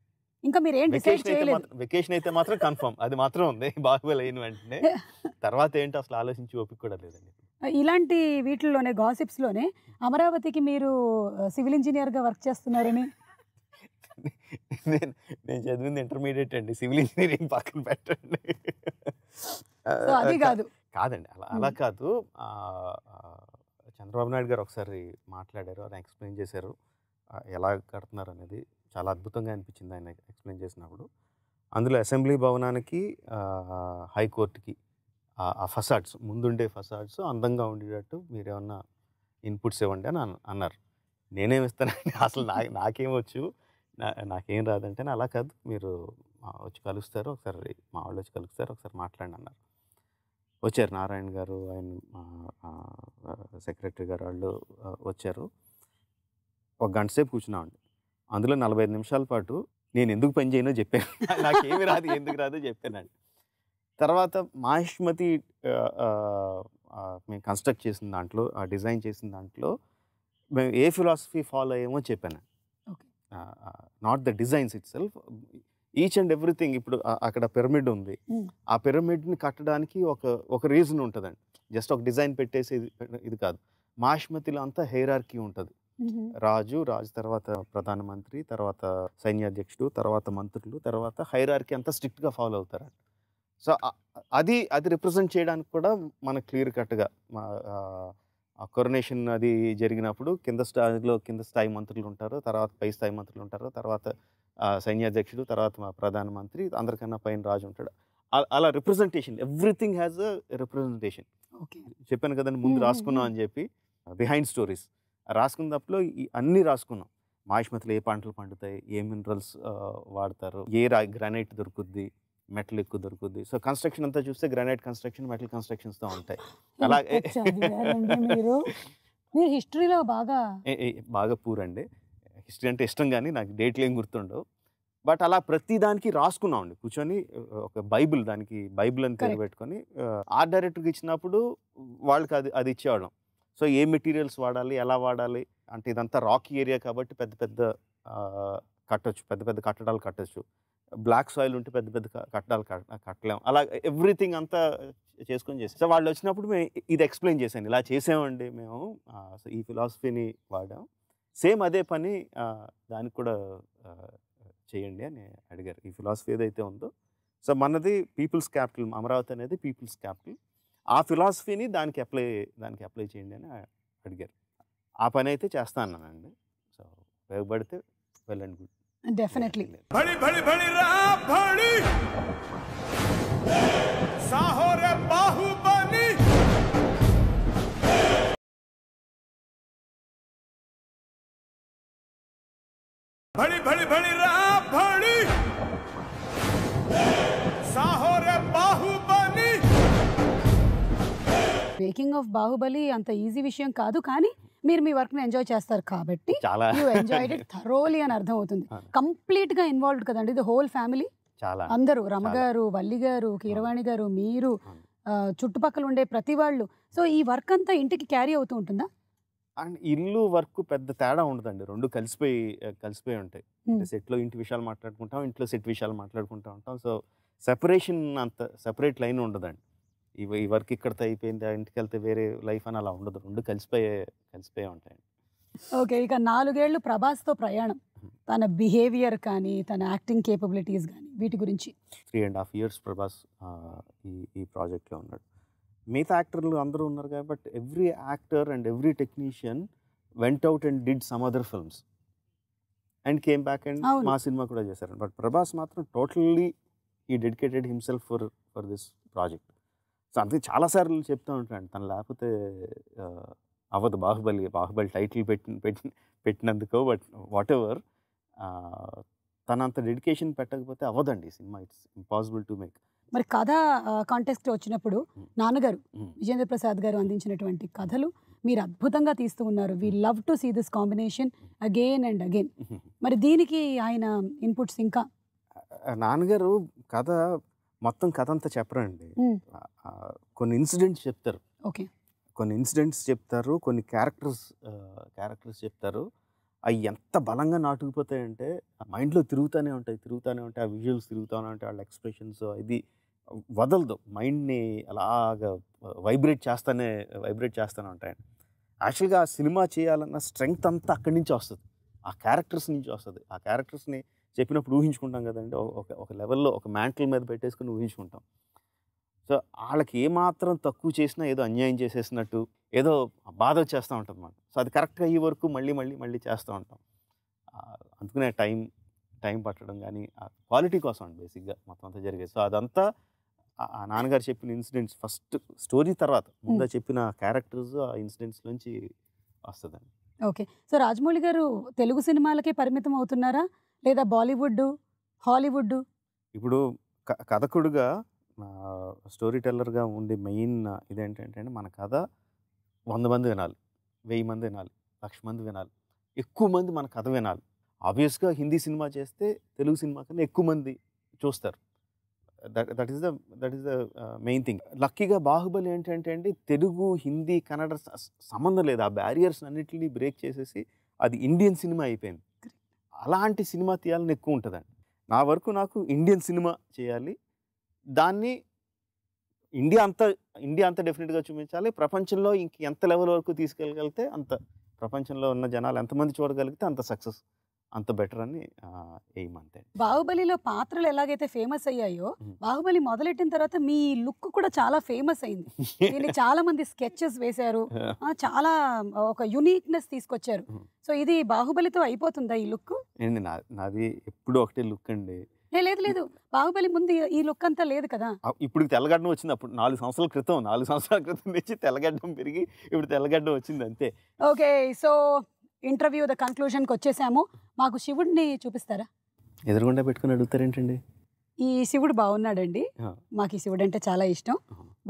Speaker 2: ఇంకా మీరు ఏం డిసైడ్ చేయలేదు.
Speaker 3: వెకేషన్ అయితే మాత్రం కన్ఫర్మ్, అది మాత్రం ఉంది. బాహుబలి అయిన వెంటనే తర్వాత ఏంటి అసలు ఆలోచించి ఓపిక కూడా లేదండి.
Speaker 2: ఇలాంటి వీటిల్లోనే గాసిప్స్లోనే అమరావతికి మీరు సివిల్ ఇంజనీర్గా వర్క్ చేస్తున్నారని.
Speaker 3: నేను చదివింది ఇంటర్మీడియట్ అండి, సివిల్ ఇంజనీరింగ్ పక్కన పెట్టండి.
Speaker 2: అది కాదు
Speaker 3: కాదండి, అలా కాదు. చంద్రబాబు నాయుడు గారు ఒకసారి మాట్లాడారు, ఆయన ఎక్స్ప్లెయిన్ చేశారు ఎలా కడుతున్నారు అనేది. చాలా అద్భుతంగా అనిపించింది ఆయన ఎక్స్ప్లెయిన్ చేసినప్పుడు. అందులో అసెంబ్లీ భవనానికి హైకోర్టుకి ఆ ఫసాడ్స్, ముందుండే ఫసాడ్స్ అందంగా ఉండేటట్టు మీరేమన్నా ఇన్పుట్స్ ఇవ్వండి అని అన్నారు. నేనేమి ఇస్తానండి, అసలు నాకేమొచ్చు, నాకేం రాదంటే, అలా కాదు మీరు వచ్చి కలుస్తారు ఒకసారి, మా వాళ్ళు వచ్చి కలుస్తారు ఒకసారి మాట్లాడండి అన్నారు. వచ్చారు నారాయణ గారు, ఆయన సెక్రటరీ గారు వాళ్ళు వచ్చారు. ఒక గంట సేపు కూర్చున్నామండి. అందులో 45 నిమిషాల పాటు నేను ఎందుకు పని చేయనో చెప్పాను, నాకేమి రాదు ఎందుకు రాదో చెప్పానండి. తర్వాత మాహిష్మతి మేము కన్స్ట్రక్ట్ చేసిన దాంట్లో, ఆ డిజైన్ చేసిన దాంట్లో మేము ఏ ఫిలాసఫీ ఫాలో అయ్యామో చెప్పాను. Not the designs it self, each and everything. ఇప్పుడు అక్కడ పిరమిడ్ ఉంది, ఆ పిరమిడ్ని కట్టడానికి ఒక రీజన్ ఉంటుందండి. జస్ట్ ఒక డిజైన్ పెట్టేసి ఇది కాదు. మాహిష్మతిలో అంతా హైరార్కీ ఉంటుంది. రాజు తర్వాత ప్రధానమంత్రి, తర్వాత సైన్యాధ్యక్షుడు, తర్వాత మంత్రులు, తర్వాత హైరార్కీ అంతా స్ట్రిక్ట్గా ఫాలో అవుతారండి. సో అది రిప్రజెంట్ చేయడానికి కూడా మనకు క్లియర్ కట్గా కొరనేషన్ అది జరిగినప్పుడు కింద స్థాయి మంత్రులు ఉంటారు, తర్వాత పై స్థాయి మంత్రులు ఉంటారు, తర్వాత సైన్యాధ్యక్షుడు, తర్వాత ప్రధానమంత్రి, అందరికన్నా పైన రాజు ఉంటాడు. అలా representation, everything has a representation. చెప్పాను కదండి ముందు రాసుకున్నాం అని చెప్పి, బిహైండ్ స్టోరీస్ రాసుకున్నప్పుడు అన్నీ రాసుకున్నాం. మాహిష్మతిలో ఏ పంటలు పండుతాయి, ఏ మినరల్స్ వాడతారు, ఏ గ్రానైట్ దొరుకుద్ది, మెటల్ ఎక్కువ దొరుకుద్ది. సో కన్స్ట్రక్షన్ అంతా చూస్తే గ్రానైట్ కన్స్ట్రక్షన్, మెటల్ కన్స్ట్రక్షన్స్తో ఉంటాయి. అలాగే
Speaker 2: హిస్టరీలో
Speaker 3: బాగా పూర్ అండి. హిస్టరీ అంటే ఇష్టం కానీ నాకు డేట్లు ఏం గుర్తుండవు. బట్ అలా ప్రతి దానికి రాసుకున్నామండి కూర్చొని. ఒక దానికి బైబిల్ అని పేరు పెట్టుకొని ఆర్ట్ డైరెక్టర్కి ఇచ్చినప్పుడు వాళ్ళకి అది ఇచ్చేవాళ్ళం. సో ఏ మెటీరియల్స్ వాడాలి, ఎలా వాడాలి అంటే, ఇదంతా రాకీ ఏరియా కాబట్టి పెద్ద కట్టొచ్చు, పెద్ద కట్టడాలు కట్టచ్చు. బ్లాక్ సాయిల్ ఉంటే పెద్ద కట్టడాలు కట్టలేము. అలా ఎవ్రీథింగ్ అంతా చేసుకొని చేసాం. సో వాళ్ళు వచ్చినప్పుడు మేము ఇది ఎక్స్ప్లెయిన్ చేశాను, ఇలా చేసామండి మేము, సో ఈ ఫిలాసఫీని వాడాం, సేమ్ అదే పని దానికి కూడా చేయండి అని అడిగారు. ఈ ఫిలాసఫీ ఏదైతే ఉందో, సో మనది పీపుల్స్ క్యాపిటల్, అమరావతి అనేది పీపుల్స్ క్యాపిటల్, ఆ ఫిలాసఫీని దానికి అప్లై చేయండి అని అడిగారు. ఆ పని అయితే చేస్తా అన్నానండి. సో ఉపయోగపడితే వెల్ అండ్ గుడ్.
Speaker 2: డెఫినెట్లీ.
Speaker 1: भड़ी भड़ी भड़ी रा भड़ी साहो रे बाहुबली भड़ी भड़ी भड़ी रा भड़ी साहो रे बाहुबली.
Speaker 2: మేకింగ్ ఆఫ్ బాహుబలి అంత ఈజీ విషయం కాదు, కానీ మీరు మీ వర్క్ ని ఎంజాయ్ చేస్తారు కాబట్టి యూ ఎంజాయ్డ్ ఇట్ థరోలీ అని అర్థం అవుతుంది. కంప్లీట్ గా ఇన్వాల్వ్డ్ కదండి, ఇది హోల్ ఫ్యామిలీ. అందరూ, రమ గారు, వల్లి గారు, కీరవాణి గారు, మీరు, చుట్టుపక్కల ఉండే ప్రతి వాళ్ళు. సో ఈ వర్క్ అంతా ఇంటికి క్యారీ అవుతూ ఉంటుందా?
Speaker 3: అండ్ ఇల్లు వర్క్ పెద్ద తేడా ఉండదండి, రెండు కలిసిపోయి ఉంటాయి. సెట్లో ఇంటి విషయాలు మాట్లాడుకుంటాం, ఇంట్లో సెట్ విషయాలు మాట్లాడుకుంటూ ఉంటాం. సో సెపరేషన్, అంత సెపరేట్ లైన్ ఉండదండి. ఈ వర్క్ ఇక్కడితో అయిపోయింది, ఇంటికి వెళ్తే వేరే లైఫ్ అని అలా ఉండదు, రెండు కలిసిపోయే ఉంటాయండి.
Speaker 2: ఓకే, ఇక 4 ఏళ్ళు ప్రభాస్తో ప్రయాణం, తన బిహేవియర్ కానీ, తన యాక్టింగ్ కేపబిలిటీస్ కానీ, వీటి గురించి. 3.5
Speaker 3: years ప్రభాస్ ఈ ప్రాజెక్ట్లో ఉన్నాడు. మిగతా యాక్టర్లు అందరూ ఉన్నారు కాబట్టి every actor and every technician went out and did some other films and came back and మా సినిమా కూడా చేశారు. బట్ ప్రభాస్ మాత్రం టోటల్లీ ఈ dedicated himself for this project. So అందుకే చాలాసార్లు చెప్తూ ఉంటాను, తను లేకపోతే అవ్వదు బాహుబలి టైటిల్ పెట్టినందుకో, బట్ వాట్ ఎవర్, తనంత డెడికేషన్ పెట్టకపోతే అవ్వదండి సినిమా. It's impossible to make. మరి కథ కాంటెక్స్ట్ వచ్చినప్పుడు నాన్నగారు విజేంద్ర ప్రసాద్ గారు అందించినటువంటి కథలు మీరు అద్భుతంగా తీస్తూ ఉన్నారు. We love to see this combination again and again. మరి దీనికి ఆయన ఇన్పుట్స్ ఇంకా? నాన్నగారు మొత్తం కథ అంతా చెప్పరండి, కొన్ని ఇన్సిడెంట్స్ చెప్తారు. ఓకే, కొన్ని ఇన్సిడెంట్స్ చెప్తారు, కొన్ని క్యారెక్టర్స్ చెప్తారు. అవి ఎంత బలంగా నాటుకుపోతాయంటే ఆ మైండ్లో తిరుగుతూనే ఉంటాయి ఆ విజువల్స్ తిరుగుతూనే ఉంటాయి, వాళ్ళ ఎక్స్ప్రెషన్స్ ఇది వదలదు, మైండ్ని అలాగా వైబ్రేట్ చేస్తూనే ఉంటాయండి. యాక్చువల్గా ఆ సినిమా చేయాలన్న స్ట్రెంగ్త్ అంతా అక్కడి నుంచి వస్తుంది, ఆ క్యారెక్టర్స్ నుంచి వస్తుంది. ఆ క్యారెక్టర్స్ని చెప్పినప్పుడు ఊహించుకుంటాం కదండి, ఒక లెవెల్లో ఒక మ్యాంటిల్ మీద పెట్టేసుకుని ఊహించుకుంటాం. సో వాళ్ళకి ఏమాత్రం తక్కువ చేసినా ఏదో అన్యాయం చేసేసినట్టు ఏదో బాధ వచ్చేస్తూ ఉంటుంది అన్నమాట. సో అది కరెక్ట్గా అయ్యే వరకు మళ్ళీ చేస్తూ ఉంటాం. అందుకనే టైం పట్టడం కానీ ఆ క్వాలిటీ కోసం అండి బేసిక్గా మొత్తం అంతా జరిగేది. సో అదంతా ఆ నాన్నగారు చెప్పిన ఇన్సిడెంట్స్ ఫస్ట్ స్టోరీ తర్వాత ముందు చెప్పిన క్యారెక్టర్స్ ఆ ఇన్సిడెంట్స్ నుంచి వస్తుందండి.
Speaker 2: ఓకే. సో రాజమౌళి గారు తెలుగు సినిమాలకే పరిమితం అవుతున్నారా, లేదా బాలీవుడ్, హాలీవుడ్?
Speaker 3: ఇప్పుడు కథకుడుగా స్టోరీ టెల్లర్గా ఉండే మెయిన్ ఇదేంటంటే మన కథ 100 మంది వినాలి, 1000 మంది వినాలి, 1,00,000 మంది వినాలి, ఎక్కువ మంది మన కథ వినాలి. ఆబ్వియస్గా హిందీ సినిమా చేస్తే తెలుగు సినిమా కన్నా ఎక్కువ మంది చూస్తారు. That is the main thing. లక్కీగా బాహుబలి ఏంటంటే అండి తెలుగు, హిందీ, కన్నడ సంబంధం లేదు, ఆ బ్యారియర్స్ అన్నిటిని బ్రేక్ చేసేసి అది ఇండియన్ సినిమా అయిపోయింది. అలాంటి సినిమా తీయాలని ఎక్కువ ఉంటుందండి. నా వరకు నాకు ఇండియన్ సినిమా చేయాలి, దాన్ని ఇండియా అంతా డెఫినెట్గా చూపించాలి. ప్రపంచంలో ఇంక ఎంత లెవెల్ వరకు తీసుకెళ్ళగలిగితే అంత, ప్రపంచంలో ఉన్న జనాలు ఎంతమంది చూడగలిగితే అంత సక్సెస్, అంత బెటర్ అని ఎయిమ్ అంతే.
Speaker 2: బాహుబలిలో పాత్రలు ఎలాగైతే ఫేమస్ అయ్యాయో, బాహుబలి మొదలెట్టిన తర్వాత మీ లుక్ కూడా చాలా ఫేమస్ అయింది. దీనికి చాలా మంది స్కెచెస్ వేశారు, చాలా ఒక యూనిక్నెస్ తీసుకొచ్చారు. సో ఇది బాహుబలితో అయిపోతుందా ఈ లుక్?
Speaker 3: ఏంటి నాది ఎప్పుడు ఒకటే లుక్ అండి.
Speaker 2: లేదు, బాహుబలి ముందు ఈ లుక్ అంతా లేదు కదా.
Speaker 3: ఇప్పుడు తెల్లగడ్డం వచ్చింది, అప్పుడు 4 సంవత్సరాల క్రితం నుంచి తెల్లగడ్డం పెరిగి ఇప్పుడు తెల్లగడ్డం వచ్చింది అంతే.
Speaker 2: ఓకే, సో ఇంటర్వ్యూ ద కన్క్లూజన్కి వచ్చేసాము. మాకు శివుడిని చూపిస్తారా?
Speaker 3: ఎదురుగుండా పెట్టుకుని అడుగుతారేంటండి?
Speaker 2: ఈ శివుడు బాగున్నాడండి, మాకు ఈ శివుడు అంటే చాలా ఇష్టం.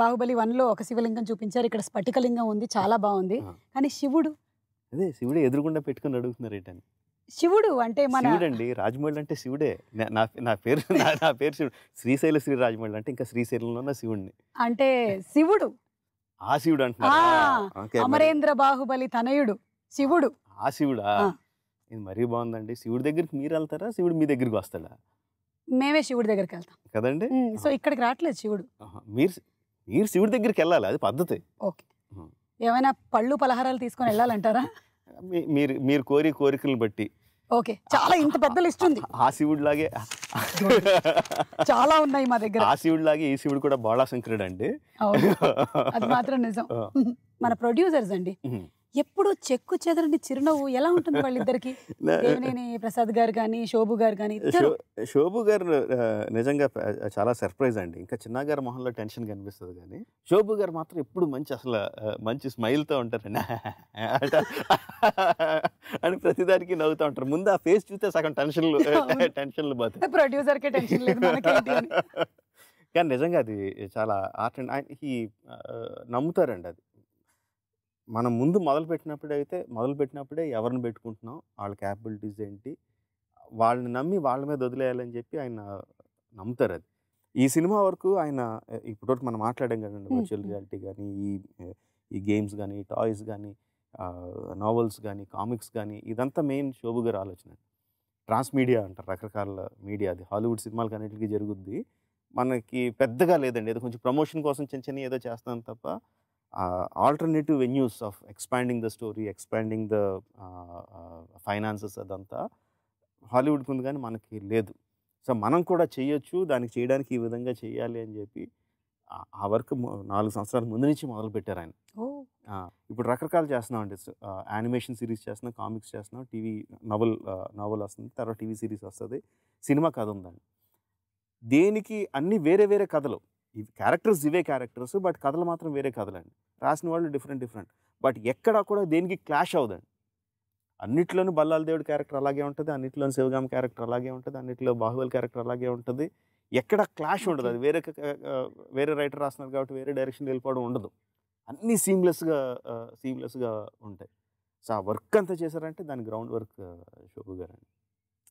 Speaker 2: బాహుబలి 1లో ఒక శివలింగం చూపించారు, ఇక్కడ స్ఫటికలింగం ఉంది, చాలా బాగుంది. కానీ శివుడు,
Speaker 3: అదే శివుడే ఎదురుగుండా పెట్టుకుని అడుగుతున్నారు ఏంటని.
Speaker 2: శివుడు అంటే మన
Speaker 3: శివుడండి, రాజమౌళి అంటే శివుడే. నా పేరు శివుడు, శ్రీశైల శ్రీ రాజమౌళి అంటే ఇంకా శ్రీశైలంలో ఉన్న శివుడిని
Speaker 2: అంటే శివుడు,
Speaker 3: ఆ శివుడు అంటున్నారు.
Speaker 2: అమరేంద్ర బాహుబలి తనయుడు శివుడు,
Speaker 3: ఆ శివుడా? ఇది మరీ బాగుందండి. శివుడి దగ్గరికి మీరు వెళ్తారా, శివుడు మీ దగ్గరికి వస్తాడా?
Speaker 2: మేమే శివుడి దగ్గరికి వెళ్తాం
Speaker 3: కదండి.
Speaker 2: సో ఇక్కడికి రావట్లేదు శివుడు,
Speaker 3: మీరు శివుడి దగ్గరికి వెళ్ళాలి, అది పద్ధతి.
Speaker 2: ఓకే, ఏమైనా పళ్ళు పలహారాలు తీసుకొని వెళ్ళాలంటారా?
Speaker 3: మీరు కోరికలను బట్టి.
Speaker 2: ఓకే, చాలా ఇంత పెద్ద లిస్ట్ ఉంది.
Speaker 3: ఆ శివుడు లాగే
Speaker 2: చాలా ఉన్నాయి మా దగ్గర.
Speaker 3: ఆ శివుడు లాగే ఈ శివుడు కూడా బాళాశంకరుడు అండి,
Speaker 2: అది మాత్రం నిజం. మన ప్రొడ్యూసర్స్ అండి ఎప్పుడు చెక్కు చెదరని చిరునవ్వు ఎలా ఉంటుంది వాళ్ళిద్దరికి? దేవినేని ప్రసాద్ గారు కానీ శోభు గారు కానీ.
Speaker 3: శోభు గారు నిజంగా చాలా సర్ప్రైజ్ అండి. ఇంకా చిన్న గారి మొహంలో టెన్షన్ కనిపిస్తుంది కానీ శోభు గారు మాత్రం ఎప్పుడు మంచి స్మైల్తో ఉంటారండి అని ప్రతిదానికి నవ్వుతూ ఉంటారు. ముందు ఆ ఫేస్ చూస్తే సగం టెన్షన్లు పోతాయి.
Speaker 2: ప్రొడ్యూసర్కే టెన్షన్ లేదు
Speaker 3: కానీ నిజంగా అది చాలా ఆర్ట్ అండ్ ఆయనకి నమ్ముతారండి. అది మనం ముందు మొదలుపెట్టినప్పుడే ఎవరిని పెట్టుకుంటున్నాం, వాళ్ళ క్యాపబిలిటీస్ ఏంటి, వాళ్ళని నమ్మి వాళ్ళ మీద వదిలేయాలని చెప్పి ఆయన నమ్ముతారు. అది ఈ సినిమా వరకు ఆయన ఇప్పటివరకు మనం మాట్లాడాం కదండి, వర్చువల్ రియాలిటీ కానీ, ఈ గేమ్స్ కానీ, టాయ్స్ కానీ, నావెల్స్ కానీ, కామిక్స్ కానీ, ఇదంతా మెయిన్ శోభు గారి ఆలోచన. ట్రాన్స్మీడియా అంటారు, రకరకాల మీడియా, అది హాలీవుడ్ సినిమాలకి అన్నిటికీ జరుగుద్ది. మనకి పెద్దగా లేదండి, ఏదో కొంచెం ప్రమోషన్ కోసం చిన్న ఏదో చేస్తాం తప్ప alternative venues of expanding the story, expanding the finances అదంతా హాలీవుడ్కి ఉంది కానీ మనకి లేదు. సో మనం కూడా చేయొచ్చు, దానికి చేయడానికి ఈ విధంగా చేయాలి అని చెప్పి ఆ వర్క్ 4 సంవత్సరాల ముందు నుంచి మొదలుపెట్టారు ఆయన. ఇప్పుడు రకరకాలు చేస్తున్నాం, యానిమేషన్ సిరీస్ చేస్తున్నాం, కామిక్స్ చేస్తున్నాం, టీవీ నవల్ వస్తుంది, తర్వాత టీవీ సిరీస్ వస్తుంది, సినిమా కథ ఉందండి. దేనికి అన్నీ వేరే వేరే కథలు, ఇవి క్యారెక్టర్స్ ఇవే క్యారెక్టర్స్, బట్ కథలు మాత్రం వేరే కథలండి. రాసిన వాళ్ళు డిఫరెంట్, బట్ ఎక్కడా కూడా దేనికి క్లాష్ అవుదండి. అన్నిట్లోనూ బల్లాల దేవుడి క్యారెక్టర్ అలాగే ఉంటుంది, అన్నిట్లోనూ శివగామి క్యారెక్టర్ అలాగే ఉంటుంది, అన్నిట్లో బాహుబలి క్యారెక్టర్ అలాగే ఉంటుంది. ఎక్కడ క్లాష్ ఉండదు. అది వేరే రైటర్ రాస్తున్నారు కాబట్టి వేరే డైరెక్షన్ వెళ్ళిపోవడం ఉండదు. అన్నీ సీమ్లెస్గా ఉంటాయి. సో ఆ వర్క్ అంతా చేశారంటే దాని గ్రౌండ్ వర్క్ శోభు గారు అండి.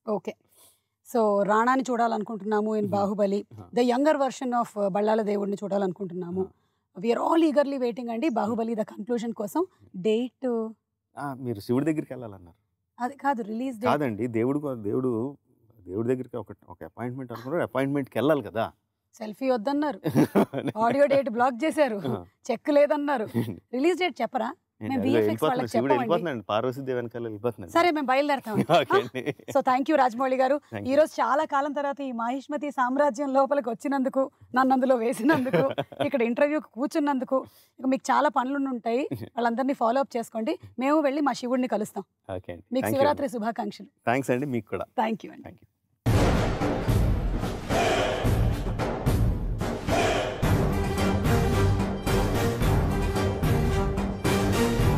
Speaker 2: ఓకే, సో రాణాని చూడాలనుకుంటున్నాము in Baahubali, the younger version of Bhallala దేవుడిని చూడాలనుకుంటున్నాము. వీఆర్ ఆల్ ఈగర్లీ వెయిటింగ్ అండి బాహుబలి ద కన్క్లూజన్ కోసం. డేట్
Speaker 3: మీరు శివుడి దగ్గరికి వెళ్ళాలన్నారు.
Speaker 2: అది కాదు రిలీజ్ డేట్.
Speaker 3: కాదండి, దేవుడు దేవుడి దగ్గరికి ఒక అపాయింట్మెంట్ అనుకున్నాడు, అపాయింట్మెంట్కి వెళ్ళాలి కదా.
Speaker 2: సెల్ఫీ వద్దన్నారు, ఆడియో డేట్ బ్లాక్ చేశారు, చెక్ లేదన్నారు. రిలీజ్ డేట్ చెప్పరా? మేము VFX వాళ్ళకి చెప్పండి.
Speaker 3: పార్వతీదేవి వెనకాల వెళ్ళిపోతున్నాడు.
Speaker 2: సరే మేము బయలుదేరుతాం. సో థ్యాంక్ యూ రాజమౌళి గారు. ఈ రోజు చాలా కాలం తర్వాత ఈ మాహిష్మతి సామ్రాజ్యం లోపలికి వచ్చినందుకు, నన్ను అందులో వేసినందుకు, ఇక్కడ ఇంటర్వ్యూకి కూర్చున్నందుకు, ఇక మీకు చాలా పనులు ఉంటాయి, వాళ్ళందరినీ ఫాలో అప్ చేసుకోండి. మేము వెళ్ళి మా శివుడిని కలుస్తాం. మీకు శివరాత్రి శుభాకాంక్షలు.
Speaker 3: థ్యాంక్స్ అండి, మీకు కూడా
Speaker 2: థ్యాంక్ యూ అండి.
Speaker 3: Thank you.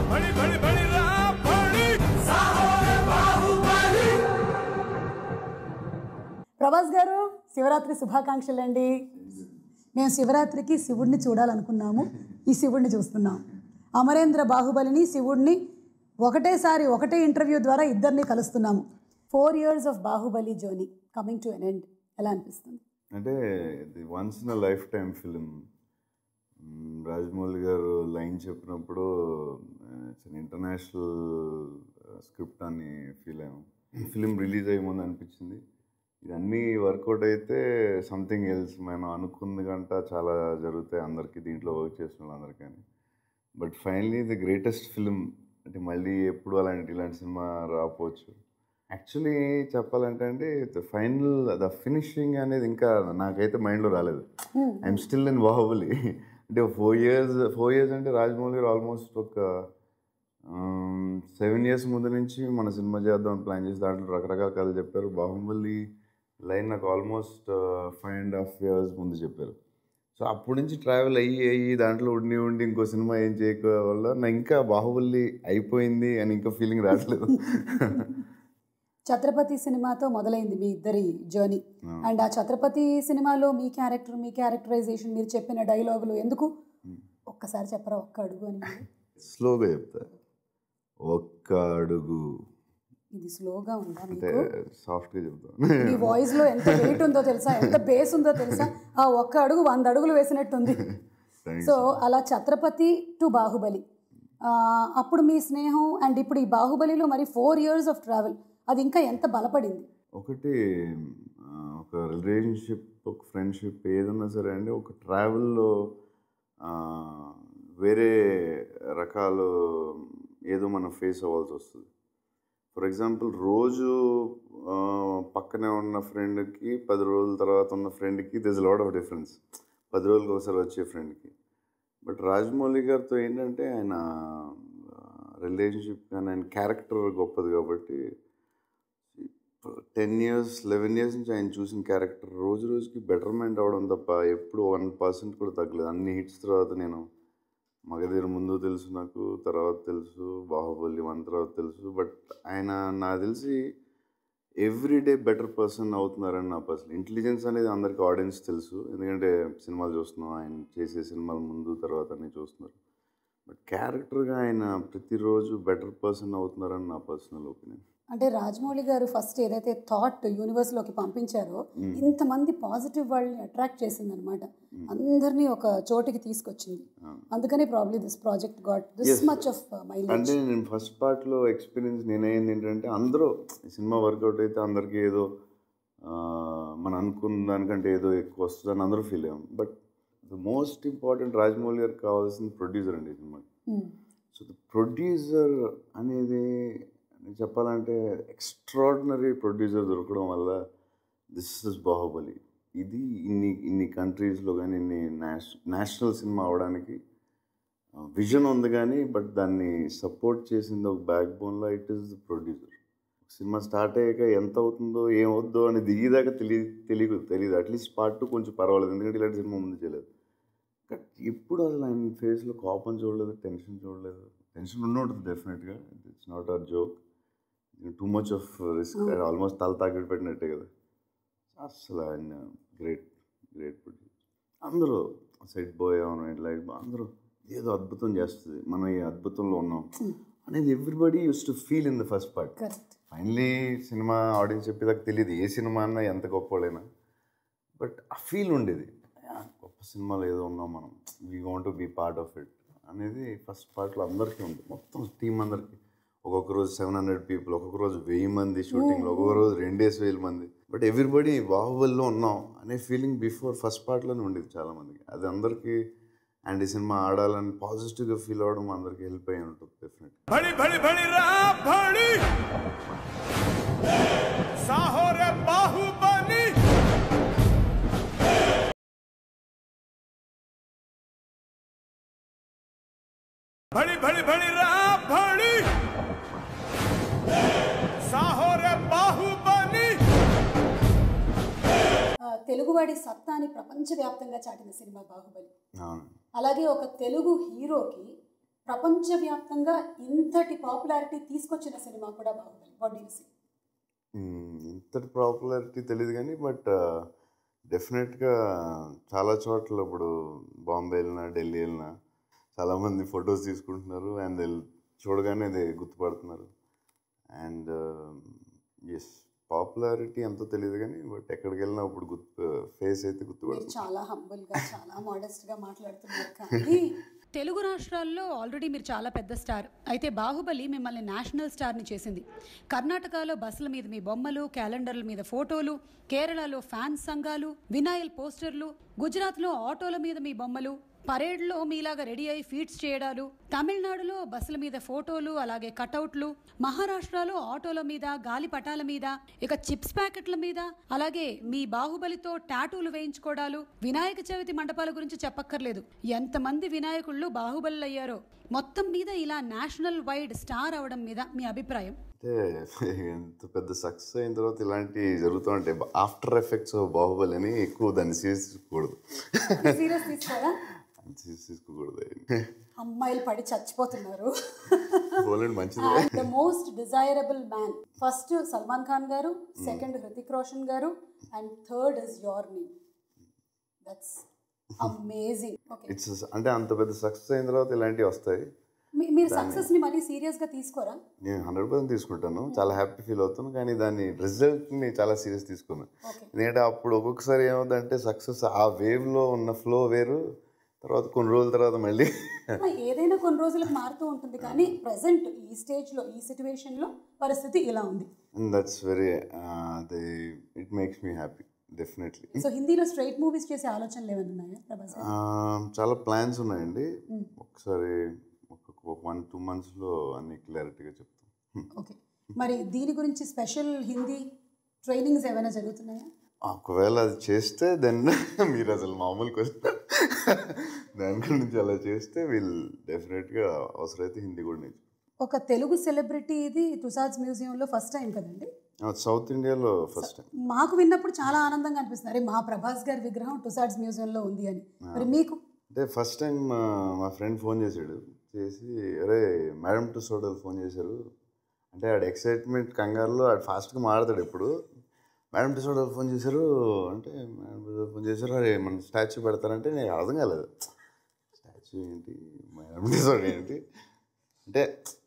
Speaker 1: भड़ी भड़ी भड़ी राम भड़ी
Speaker 2: ప్రభాస్ గారు శివరాత్రి శుభాకాంక్షలు అండి. మేము శివరాత్రికి శివుడిని చూడాలనుకున్నాము, ఈ శివుడిని చూస్తున్నాం. అమరేంద్ర బాహుబలిని, శివుడిని ఒకటేసారి ఒకటే ఇంటర్వ్యూ ద్వారా ఇద్దరిని కలుస్తున్నాము. 4 years of Baahubali journey coming to an end. ఎలా అనిపిస్తుంది?
Speaker 4: అంటే ఇది once in a life time film. Rajamouli గారు లైన్ చెప్పినప్పుడు ఇంటర్నేషనల్ స్క్రిప్ట్ అని ఫీల్ అయ్యాము. ఫిలిం రిలీజ్ అయ్యే ముందు అనిపించింది ఇదన్నీ వర్కౌట్ అయితే సంథింగ్ ఎల్స్, మనం అనుకున్న గంట చాలా జరుగుతాయి అందరికీ, దీంట్లో వర్క్ చేసిన వాళ్ళందరికీ. But finally the greatest film. అంటే మళ్ళీ ఎప్పుడు ఇలాంటి సినిమా రాకపోవచ్చు. యాక్చువల్లీ చెప్పాలంటే అండి, ద ఫినిషింగ్ అనేది ఇంకా నాకైతే మైండ్లో రాలేదు. I'm still in Baahubali. అంటే 4 years అంటే రాజమౌళి గారు ఆల్మోస్ట్ ఒక 7 years ముందు నుంచి మన సినిమా చేద్దాం ప్లాన్ చేసి దాంట్లో రకరకాల కథలు చెప్పారు. బాహుబలి లైన్ నాకు ఆల్మోస్ట్ 5.5 years ముందు చెప్పారు. సో అప్పటి నుంచి ట్రావెల్ అయ్యి దాంట్లో ఉండి ఇంకో సినిమా ఏం చేయక వల్ల నా ఇంకా బాహుబలి అయిపోయింది అని ఇంకా ఫీలింగ్ రావట్లేదు.
Speaker 2: ఛత్రపతి సినిమాతో మొదలైంది మీ ఇద్దరి జర్నీ. అండ్ ఆ ఛత్రపతి సినిమాలో మీ క్యారెక్టరైజేషన్, మీరు చెప్పిన డైలాగులు ఎందుకు ఒక్కసారి చెప్పరా? ఒక్క అడుగు అని.
Speaker 4: స్లోగా చెప్తా. ఒక్క అడుగు.
Speaker 2: ఇది స్లోగా ఉందా
Speaker 4: అంటే
Speaker 2: మీకు?
Speaker 4: సాఫ్ట్గా చెప్తా.
Speaker 2: మీ వాయిస్ లో ఎంత వెయిట్ ఉందో తెలుసా, ఎంత బేస్ ఉందో తెలుసా? ఆ ఒక్క అడుగు 100 అడుగులు వేసినట్టుంది. సో అలా ఛత్రపతి టు బాహుబలి, అప్పుడు మీ స్నేహం అండ్ ఇప్పుడు ఈ బాహుబలిలో మరి 4 years ఆఫ్ ట్రావెల్, అది ఇంకా ఎంత బలపడింది?
Speaker 4: ఒకటి ఒక రిలేషన్షిప్, ఒక ఫ్రెండ్షిప్ ఏదన్నా సరే అండి, ఒక ట్రావెల్లో వేరే రకాలు ఏదో మనం ఫేస్ అవ్వాల్సి వస్తుంది. ఫర్ ఎగ్జాంపుల్, రోజు పక్కనే ఉన్న ఫ్రెండ్కి 10 రోజుల తర్వాత ఉన్న ఫ్రెండ్కి దిస్ లాట్ ఆఫ్ డిఫరెన్స్. 10 రోజులకి ఒకసారి వచ్చే ఫ్రెండ్కి. బట్ రాజమౌళి గారితో ఏంటంటే ఆయన రిలేషన్షిప్ కానీ ఆయన క్యారెక్టర్ గొప్పది కాబట్టి 10 years 11 years నుంచి ఆయన చూసిన క్యారెక్టర్ రోజు రోజుకి బెటర్మెంట్ అవ్వడం తప్ప ఎప్పుడు 1% కూడా తగ్గలేదు. అన్ని హిట్స్ తర్వాత నేను మగధీర ముందు తెలుసు, నాకు తర్వాత తెలుసు, బాహుబలి 1 తర్వాత తెలుసు. బట్ ఆయన నాకు తెలిసి ఎవ్రీడే బెటర్ పర్సన్ అవుతున్నారని నా పర్సన్. ఇంటెలిజెన్స్ అనేది అందరికీ ఆడియన్స్ తెలుసు, ఎందుకంటే సినిమాలు చూస్తున్నాం, ఆయన చేసే సినిమాల ముందు తర్వాత అన్నీ చూస్తున్నారు. బట్ క్యారెక్టర్గా ఆయన ప్రతిరోజు బెటర్ పర్సన్ అవుతున్నారని నా పర్సనల్ ఒపీనియన్.
Speaker 2: అంటే రాజమౌళి గారు ఫస్ట్ ఏదైతే థాట్ యూనివర్స్లోకి పంపించారో, ఇంతమంది పాజిటివ్ వాళ్ళని అట్రాక్ట్ చేసిందనమాట, అందరినీ ఒక చోటికి తీసుకొచ్చింది. అందుకని probably this project got this much of mileage.
Speaker 4: అంటే నేను ఫస్ట్ పార్ట్లో ఎక్స్పీరియన్స్ నేనైంది ఏంటంటే, అందరూ సినిమా వర్కౌట్ అయితే అందరికీ ఏదో మనం అనుకున్న దానికంటే ఏదో ఎక్కువ వస్తుందని అందరూ ఫీల్ అయ్యాం. But the most important Rajamouli గారికి కావాల్సిన ప్రొడ్యూసర్ అండి ఈ సినిమాకి. సో ద ప్రొడ్యూసర్ అనేది చెప్పాలంటే ఎక్స్ట్రాడినరీ ప్రొడ్యూసర్ దొరకడం వల్ల దిస్ ఇస్ బాహుబలి. ఇది ఇన్ని కంట్రీస్లో కానీ ఇన్ని నేషనల్ సినిమా అవడానికి విజన్ ఉంది కానీ, బట్ దాన్ని సపోర్ట్ చేసింది ఒక బ్యాక్ బోన్లో it is the producer. Cinema start అయ్యాక ఎంత అవుతుందో ఏమవుద్దో అని దిగేదాకా తెలియదు. అట్లీస్ట్ పార్ట్ 2 కొంచెం పర్వాలేదు, ఎందుకంటే ఇలాంటి సినిమా ముందు చేయలేదు. బట్ ఇప్పుడు అసలు ఆయన ఫేస్లో కోపం చూడలేదు, టెన్షన్ చూడలేదు. టెన్షన్ ఉంటుంది డెఫినెట్గా, it's not a joke. Too much of risk, almost తల తాకిడి పెట్టినట్టే కదా. అసలు ఆయన గ్రేట్ ప్రొడ్యూసర్. అందరూ సెట్ బాయ్ అవును ఇట్లా అందరూ ఏదో అద్భుతం చేస్తుంది, మనం ఈ అద్భుతంలో ఉన్నాం అనేది everybody used to feel in the first part. Finally సినిమా ఆడియన్స్ చెప్పేదాకా తెలియదు ఏ సినిమా అన్నా ఎంత గొప్పవాళ్ళైనా, బట్ ఆ ఫీల్ ఉండేది, గొప్ప సినిమాలో ఏదో ఉన్నాం మనం, we want to be part of it అనేది ఫస్ట్ పార్ట్లో అందరికీ ఉంది, మొత్తం టీం అందరికీ. ఒక్కొక్క రోజు 700 పీపుల్, ఒక్కొక్క రోజు 1000 మంది షూటింగ్లో, ఒక్కొక్క రోజు 2000 మంది. బట్ ఎవ్రీబడి బాహుబలిలో ఉన్నాం అనే ఫీలింగ్ బిఫోర్ ఫస్ట్ పార్ట్లోనే ఉండేది చాలామందికి. అది అందరికీ అండ్ ఈ సినిమా ఆడాలని పాజిటివ్గా ఫీల్ అవ్వడం అందరికీ హెల్ప్ అయ్యి ఉంటుంది డెఫినెట్.
Speaker 1: भड़ी भड़ी भड़ी रा भड़ी साहो रे बाहुबली भड़ी भड़ी भड़ी रा भड़ी साहो रे बाहुबली
Speaker 2: తెలుగువాడి సత్తాని ప్రపంచవ్యాప్తంగా చాటిన సినిమా బాహుబలి.
Speaker 4: అవును.
Speaker 2: అలాగే ఒక తెలుగు హీరోకి ప్రపంచవ్యాప్తంగా ఇంతటి పాపులారిటీ తీసుకొచ్చిన సినిమా కూడా Baahubali. What do you see?
Speaker 4: ఇంతటి పాపులారిటీ తెలియదు కానీ బట్ డెఫినెట్గా చాలా చోట్ల ఇప్పుడు బాంబే వెళ్ళినా ఢిల్లీ వెళ్ళినా చాలామంది ఫొటోస్ తీసుకుంటున్నారు అండ్ చూడగానే అది గుర్తుపడుతున్నారు. అండ్ ఎస్ పాపులారిటీ ఎంతో తెలియదు కానీ బట్ ఎక్కడికి వెళ్ళినా ఇప్పుడు ఫేస్ అయితే గుర్తుపడుతుంది.
Speaker 2: చాలా హంబుల్గా చాలా మోడెస్ట్గా మాట్లాడుతున్నారు కానీ
Speaker 5: తెలుగు రాష్ట్రాల్లో ఆల్రెడీ మీరు చాలా పెద్ద స్టార్. అయితే బాహుబలి మిమ్మల్ని నేషనల్ స్టార్ని చేసింది. కర్ణాటకలో బస్సుల మీద మీ బొమ్మలు, క్యాలెండర్ల మీద ఫోటోలు, కేరళలో ఫ్యాన్స్ సంఘాలు, వినాయల్ పోస్టర్లు, గుజరాత్లో ఆటోల మీద మీ బొమ్మలు, పరేడ్లో మీలాగా రెడీ అయి ఫీట్స్ చేయడాలు, తమిళనాడులో బస్సుల మీద ఫోటోలు, అలాగే కటౌట్లు, మహారాష్ట్రలో ఆటోల మీద, గాలి పటాల మీద, ఇక చిప్స్ ప్యాకెట్ల మీద, అలాగే మీ బాహుబలితో టాటూలు వేయించుకోవడాలు, వినాయక చవితి మండపాల గురించి చెప్పక్కర్లేదు. ఎంతమంది వినాయకుళ్ళు బాహుబలి అయ్యారో. మొత్తం మీద ఇలా నేషనల్ వైడ్ స్టార్ అవడం మీద మీ అభిప్రాయం?
Speaker 4: అంటే ఎంత పెద్ద సక్సెస్ అయిన తర్వాత ఇలాంటివి జరుగుతూ ఉంటాయి. ఆఫ్టర్ ఎఫెక్ట్స్ బాహుబలి అని ఎక్కువ దాన్ని సీరియస్ తీసుకోకూడదు.
Speaker 2: సీరియస్ తీసుకోరా?
Speaker 4: తీసుకోకూడదు.
Speaker 2: అమ్మాయిలు పడి చచ్చిపోతున్నారు.
Speaker 4: మంచిది.
Speaker 2: The most desirable man first Salman Khan గారు, సెకండ్ హృతిక్ రోషన్ గారు, and third is your name. That's amazing. Okay,
Speaker 4: it's అంటే అంత పెద్ద సక్సెస్ అయిన తర్వాత ఇలాంటివి వస్తాయి.
Speaker 2: మీరు సక్సెస్ ని మరీ సీరియస్ గా తీసుకోరా?
Speaker 4: నేను 100% తీసుకుంటాను, చాలా హ్యాపీ ఫీల్ అవుతాను. కానీ దాని రిజల్ట్ని చాలా సీరియస్ తీసుకున్నాను. ఎందుకంటే అప్పుడు ఒక్కొక్కసారి ఏమవుతుందంటే సక్సెస్ ఆ వేవ్లో ఉన్న ఫ్లో వేరు, తర్వాత కొన్ని రోజుల తర్వాత మళ్ళీ
Speaker 2: ఏదైనా కొన్ని రోజులకు మారుతూ ఉంటుంది. కానీ ప్రెసెంట్ ఈ స్టేజ్లో ఈ సిచ్యువేషన్లో పరిస్థితి ఇలా ఉంది.
Speaker 4: That's very it makes me happy definitely.
Speaker 2: So హిందీలో స్ట్రైట్ మూవీస్ చేసే ఆలోచనలు ఏమైనా ఉన్నాయా ప్రభాస్?
Speaker 4: చాలా ప్లాన్స్ ఉన్నాయండి. ఒకసారి ఒక 1-2 monthsలో అన్ని క్లారిటీగా చెప్తాం.
Speaker 2: ఓకే, మరి దీని గురించి స్పెషల్ హిందీ ట్రైనింగ్స్ ఏమైనా జరుగుతున్నాయా?
Speaker 4: ఒకవేళ అది చేస్తే దెన్ మీరు అసలు మామూలు క్వశ్చన్ దాని గురించి అలా చేస్తే వీళ్ళు డెఫినెట్గా అవసరమైతే హిందీ కూడా నేర్చు.
Speaker 2: ఒక తెలుగు సెలబ్రిటీ ఇది టుసాడ్స్ మ్యూజియంలో ఫస్ట్ టైం కదండి?
Speaker 4: సౌత్ ఇండియాలో ఫస్ట్ టైం.
Speaker 2: మాకు విన్నప్పుడు చాలా ఆనందంగా అనిపిస్తుంది, అరే మా ప్రభాస్ గారి విగ్రహం టుసాడ్స్ మ్యూజియంలో ఉంది అని. మరి మీకు?
Speaker 4: అంటే ఫస్ట్ టైం మా ఫ్రెండ్ ఫోన్ చేశాడు, చేసి అరే మేడం టుసాడ్ ఫోన్ చేశారు అంటే ఆడు ఎక్సైట్మెంట్ కంగారులో ఆడు ఫాస్ట్గా మాట్లాడతాడు. ఎప్పుడు మేడం టుసాడ్ ఫోన్ చేశారు అంటే మేడం టుసాడ్ ఫోన్ చేశారు, అరే మన స్టాచ్యూ పెడతారంటే నేను అర్థం కాలేదు. స్టాచ్యూ ఏంటి, మేడం టుసాడ్ ఏంటి అంటే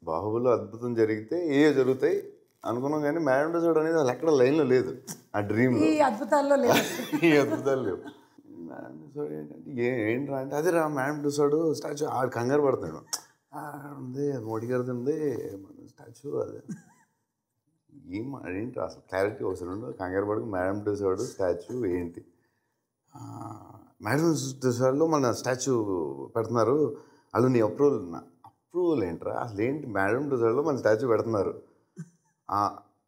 Speaker 4: బాహుబలిలో అద్భుతం జరిగితే ఏ జరుగుతాయి అనుకున్నాం కానీ మేడం టుసాడ్ అనేది అసలు ఎక్కడ లైన్లో లేదు. ఆ డ్రీమ్లో
Speaker 2: ఈ అద్భుతాల్లో లేదు.
Speaker 4: ఈ అద్భుతాలు లేవు. మేడం టుసాడ్ ఏంటంటే ఏంట్రా అంటే అదే రా మేడం టుసాడ్ స్టాచ్యూ ఆడు కంగారు పడుతున్నాడు. ఉంది మోడీ గారిది ఉంది మన స్టాచ్యూ, అదే ఏంటి అసలు క్లారిటీ అవసరం ఉండదు. కంగారు పడుకు మేడం టుసాడ్ స్టాచ్యూ ఏంటి, మేడం టుసాడ్లో మన స్టాచ్యూ పెడుతున్నారు, వాళ్ళు నీ అప్రూవల్ ఏంట్రా అసలు ఏంటి, మేడం టుసాడ్లో మన స్టాచ్యూ పెడుతున్నారు,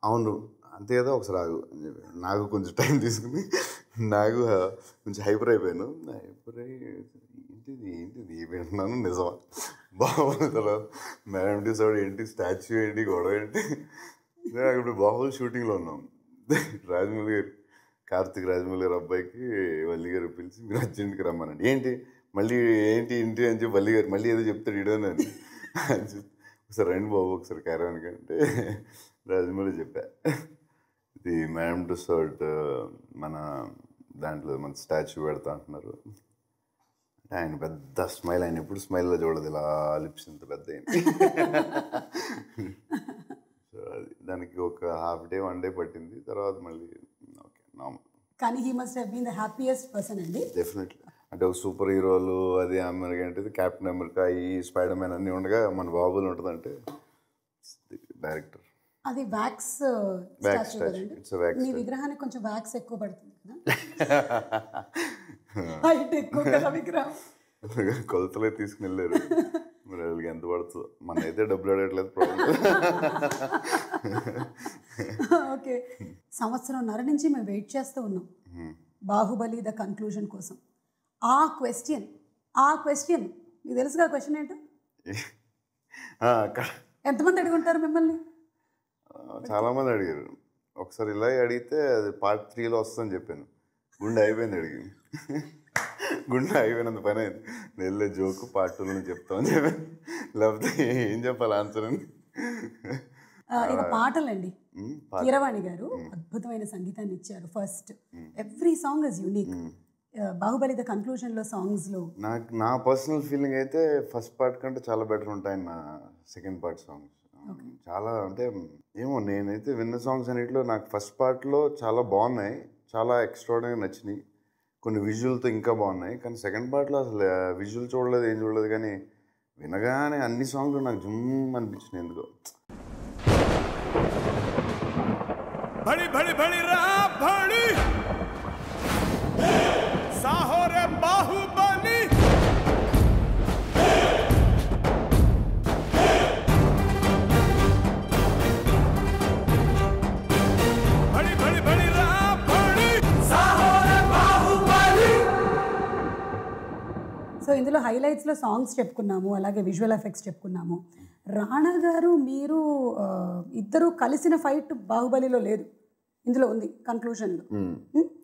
Speaker 4: అవును అంతే కదా ఒకసారి ఆగు అని చెప్పి నాకు కొంచెం టైం తీసుకుని నాకు కొంచెం హైపర్ అయిపోయాను. హైపర్ అయ్యి ఏంటిది వింటున్నాను నిజమా బాహుబలి తర్వాత మేడం టుసాడ్ ఏంటి, స్టాచ్యూ ఏంటి, గొడవ ఏంటి. నాకు ఇప్పుడు బాహుబలి షూటింగ్లో ఉన్నాం. రాజమౌళి గారు కార్తిక్ రాజమౌళి గారు అబ్బాయికి వల్లి గారు పిలిచి మీరు అర్జెంట్కి రమ్మనండి. ఏంటి మళ్ళీ ఏంటి ఇంటి అని చెప్పి వల్లి గారు మళ్ళీ ఏదో చెప్తాడు ఇడోనని ఒకసారి రండి బాబు ఒకసారి క్యారవాన్కి అంటే రాజమౌళి చెప్పా ఇది మేడం టుసాడ్ మన దాంట్లో మన స్టాచ్యూ పెడతా అంటున్నారు. ఆయన పెద్ద స్మైల్, ఆయన ఎప్పుడు స్మైల్లో చూడదు, ఇలా లిప్స్ ఇంత పెద్ద అయింది. సో అది దానికి ఒక హాఫ్ డే 1 day పట్టింది. తర్వాత మళ్ళీ ఓకే నార్మల్.
Speaker 2: కానీ he must have been the happiest person అండి.
Speaker 4: డెఫినెట్లీ. అంటే ఒక సూపర్ హీరోలు అది అమెరికా అంటే క్యాప్టెన్ అమెరికా ఈ స్పైడర్ మ్యాన్ అన్నీ ఉండగా మన బాహుబలి ఉంటుందంటే డైరెక్టర్.
Speaker 2: అది wax
Speaker 4: statue. It's a wax
Speaker 2: మీ
Speaker 4: statue.
Speaker 2: విగ్రహానికి కొంచెం వ్యాక్స్ ఎక్కువ పడుతుంది కదా, హైట్ ఎక్కువ కదా విగ్రహం.
Speaker 4: కొలతలే తీసుకుని వెళ్ళారు, మరి వాళ్ళకి ఎంత పడుతుందో. మన అయితే డబ్బులు అడగట్లేదు, ప్రాబ్లం.
Speaker 2: ఓకే, సంవత్సరంన్నర నుంచి మేము వెయిట్ చేస్తూ ఉన్నాం బాహుబలి ద కన్క్లూజన్ కోసం. ఆ క్వశ్చన్ మీకు తెలుసుగా క్వశ్చన్ ఏంటో? ఎంతమంది అడుగుంటారు మిమ్మల్ని?
Speaker 4: చాలామంది అడిగారు. ఒకసారి ఇలా అడిగితే అది పార్ట్ 3లో వస్తుందని చెప్పాను. గుండె అయిపోయింది అడిగి, గుండె అయిపోయినంత పని అయింది. వెళ్ళే జోకు పార్ట్ 2లో చెప్తామని చెప్పాను, లేకపోతే ఏం చెప్పాలి ఆన్సర్ అని.
Speaker 2: ఇక పాటలండి, కీరవాణి గారు అద్భుతమైన సంగీతాన్ని ఇచ్చారు. First every song is unique. Baahubali the కన్క్లూజన్లో సాంగ్స్లో
Speaker 4: నా పర్సనల్ ఫీలింగ్ అయితే ఫస్ట్ పార్ట్ కంటే చాలా బెటర్ ఉంటాయి నా సెకండ్ పార్ట్ సాంగ్స్. చాలా అంటే ఏమో, నేనైతే విన్న సాంగ్స్ అన్నింటిలో నాకు ఫస్ట్ పార్ట్లో చాలా బాగున్నాయి, చాలా ఎక్స్ట్రాడినరీ నచ్చినాయి. కొన్ని విజువల్తో ఇంకా బాగున్నాయి. కానీ సెకండ్ పార్ట్లో అసలు విజువల్ చూడలేదు, ఏం చూడలేదు. కానీ వినగానే అన్ని సాంగ్లు నాకు జుమ్ అనిపించినాయి ఎందుకో.
Speaker 1: भड़ी भड़ी भड़ी रा भड़ी साहो रे बाहुबली भड़ी भड़ी भड़ी रा भड़ी साहो रे बाहुबली.
Speaker 2: సో ఇందులో హైలైట్స్లో సాంగ్స్ చెప్పుకున్నాము, అలాగే విజువల్ ఎఫెక్ట్స్ చెప్పుకున్నాము. రాణా గారు మీరు ఇద్దరు కలిసిన ఫైట్ బాహుబలిలో లేదు, ఇందులో ఉంది కన్క్లూజన్లో.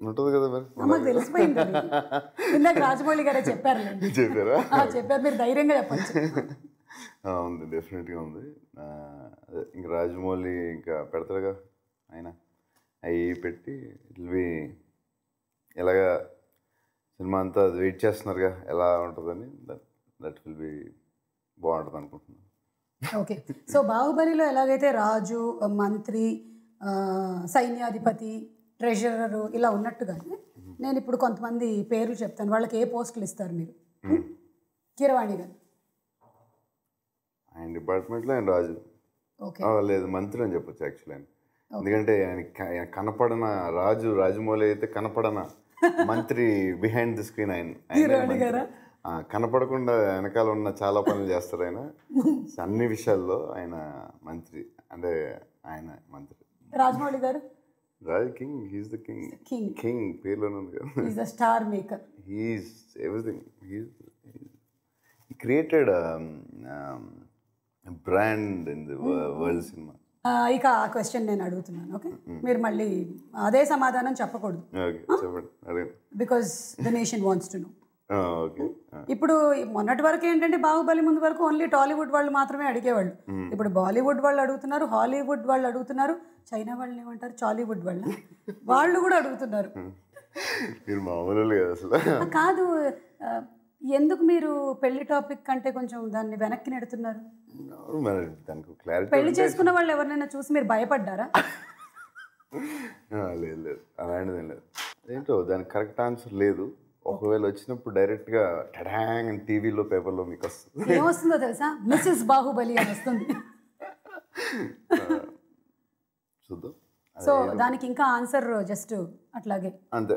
Speaker 4: ఉంటుంది కదా మరి,
Speaker 2: మాకు తెలిసిపోయింది. ఇందాక రాజమౌళి గారే చెప్పారు, చెప్పారు, మీరు ధైర్యంగా చెప్పచ్చు.
Speaker 4: ఉంది, డెఫినెట్గా ఉంది. ఇంకా రాజమౌళి ఇంకా పెడతారుగా ఆయన, అవి పెట్టి ఇట్ విల్ బి ఎలాగా సినిమా అంతా వెయిట్ చేస్తున్నారుగా ఎలా ఉంటుందని, దట్ విల్ బి బాగుంటుంది అనుకుంటున్నాను.
Speaker 2: ఓకే, సో బాహుబలిలో ఎలాగైతే రాజు, మంత్రి, సైన్యాధిపతి, ట్రెజరరు ఇలా ఉన్నట్టుగానే నేను ఇప్పుడు కొంతమంది పేర్లు చెప్తాను, వాళ్ళకి ఏ పోస్టులు ఇస్తారు మీరు? కీరవాణి గారు
Speaker 4: ఆయన డిపార్ట్మెంట్లో ఆయన రాజు.
Speaker 2: ఓకే,
Speaker 4: లేదు మంత్రి అని చెప్పొచ్చు యాక్చువల్లీ ఆయన. ఎందుకంటే ఆయన కనపడన రాజు, రాజమౌళి అయితే కనపడన మంత్రి, బిహైండ్ ది స్క్రీన్ ఆయన కనపడకుండా వెనకాల ఉన్న చాలా పనులు చేస్తారు ఆయన. అన్ని విషయాల్లో ఆయన మంత్రి, అంటే ఆయన మంత్రి.
Speaker 2: రాజమౌళి గారు
Speaker 4: Raj king, he's the king. King పేర్లోనే ఉంది కదా,
Speaker 2: is the star maker,
Speaker 4: he's everything. He created brand in the world cinema.
Speaker 2: ఇక ఆ క్వశ్చన్ నేను అడుగుతున్నాను. ఓకే, మీరు మళ్ళీ అదే సమాధానం చెప్పకూడదు, because the nation wants to know. ఇప్పుడు మొన్నటి వరకు ఏంటంటే బాహుబలి ముందు వరకు ఓన్లీ టాలీవుడ్ వాళ్ళు మాత్రమే అడిగేవాళ్ళు. ఇప్పుడు బాలీవుడ్ వాళ్ళు అడుగుతున్నారు, హాలీవుడ్ వాళ్ళు అడుగుతున్నారు, చైనా వాళ్ళని ఏమంటారు, చాలీవుడ్ వాళ్ళు కూడా అడుగుతున్నారు. కాదు, ఎందుకు మీరు పెళ్లి టాపిక్ కంటే కొంచెం దాన్ని వెనక్కి నెడుతున్నారు? పెళ్లి చేసుకున్న వాళ్ళు ఎవరినైనా చూసి మీరు భయపడ్డారా?
Speaker 4: లేదు లేదు, అలాంటిదేం లేదు. ఏంటో దానికి కరెక్ట్ ఆన్సర్ లేదు. ఒకవేళ వచ్చినప్పుడు డైరెక్ట్గా టడాంగ్ అని టీవీలో, పేపర్లో మీకు వస్తుంది.
Speaker 2: ఏమొస్తుందో తెలుసా? మిస్సెస్ బాహుబలి అని వస్తుంది.
Speaker 4: చూద్దాం.
Speaker 2: సో దానికి ఇంకా ఆన్సర్ జస్ట్ అట్లాగే
Speaker 4: అంతే.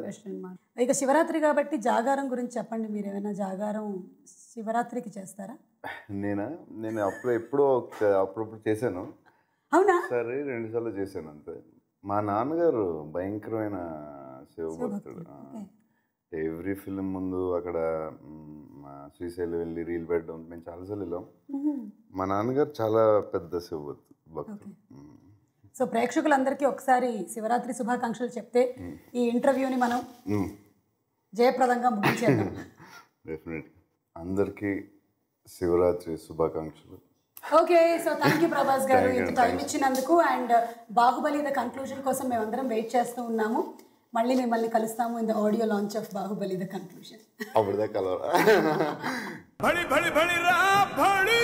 Speaker 2: ఇక శివరాత్రి కాబట్టి జాగారం గురించి చెప్పండి. మీరు ఏమైనా జాగారం శివరాత్రికి చేస్తారా?
Speaker 4: నేను ఎప్పుడో అప్పుడప్పుడు చేశాను.
Speaker 2: అవునా?
Speaker 4: సరే 2 సార్లు చేశాను అంతే. మా నాన్నగారు భయంకరమైన శివభక్తుడు. ఎవ్రీ ఫిలిం ముందు అక్కడ శ్రీశైలం వెళ్ళి రీల్ పెట్టడం మేము చాలాసార్లు వెళ్ళాం. మా నాన్నగారు చాలా పెద్ద శివభక్తుడు.
Speaker 2: సో ప్రేక్షకులందరికీ ఒకసారి శివరాత్రి శుభాకాంక్షలు చెప్తే ఈ ఇంటర్వ్యూని మనం జయప్రదంగా ముగించేద్దాం.
Speaker 4: డెఫినెట్గా అందరికీ శివరాత్రి శుభాకాంక్షలు.
Speaker 2: Okay, so thank you Prabhas గారు ఇంత టైం ఇచ్చినందుకు. అండ్ బాహుబలి ద కన్క్లూజన్ కోసం మేమందరం వెయిట్ చేస్తూ ఉన్నాము. మళ్ళీ మిమ్మల్ని కలుస్తాము in the audio launch of Baahubali the conclusion.
Speaker 4: అప్పుడుదా కలవరా?
Speaker 1: భడి భడి భడి రా భడి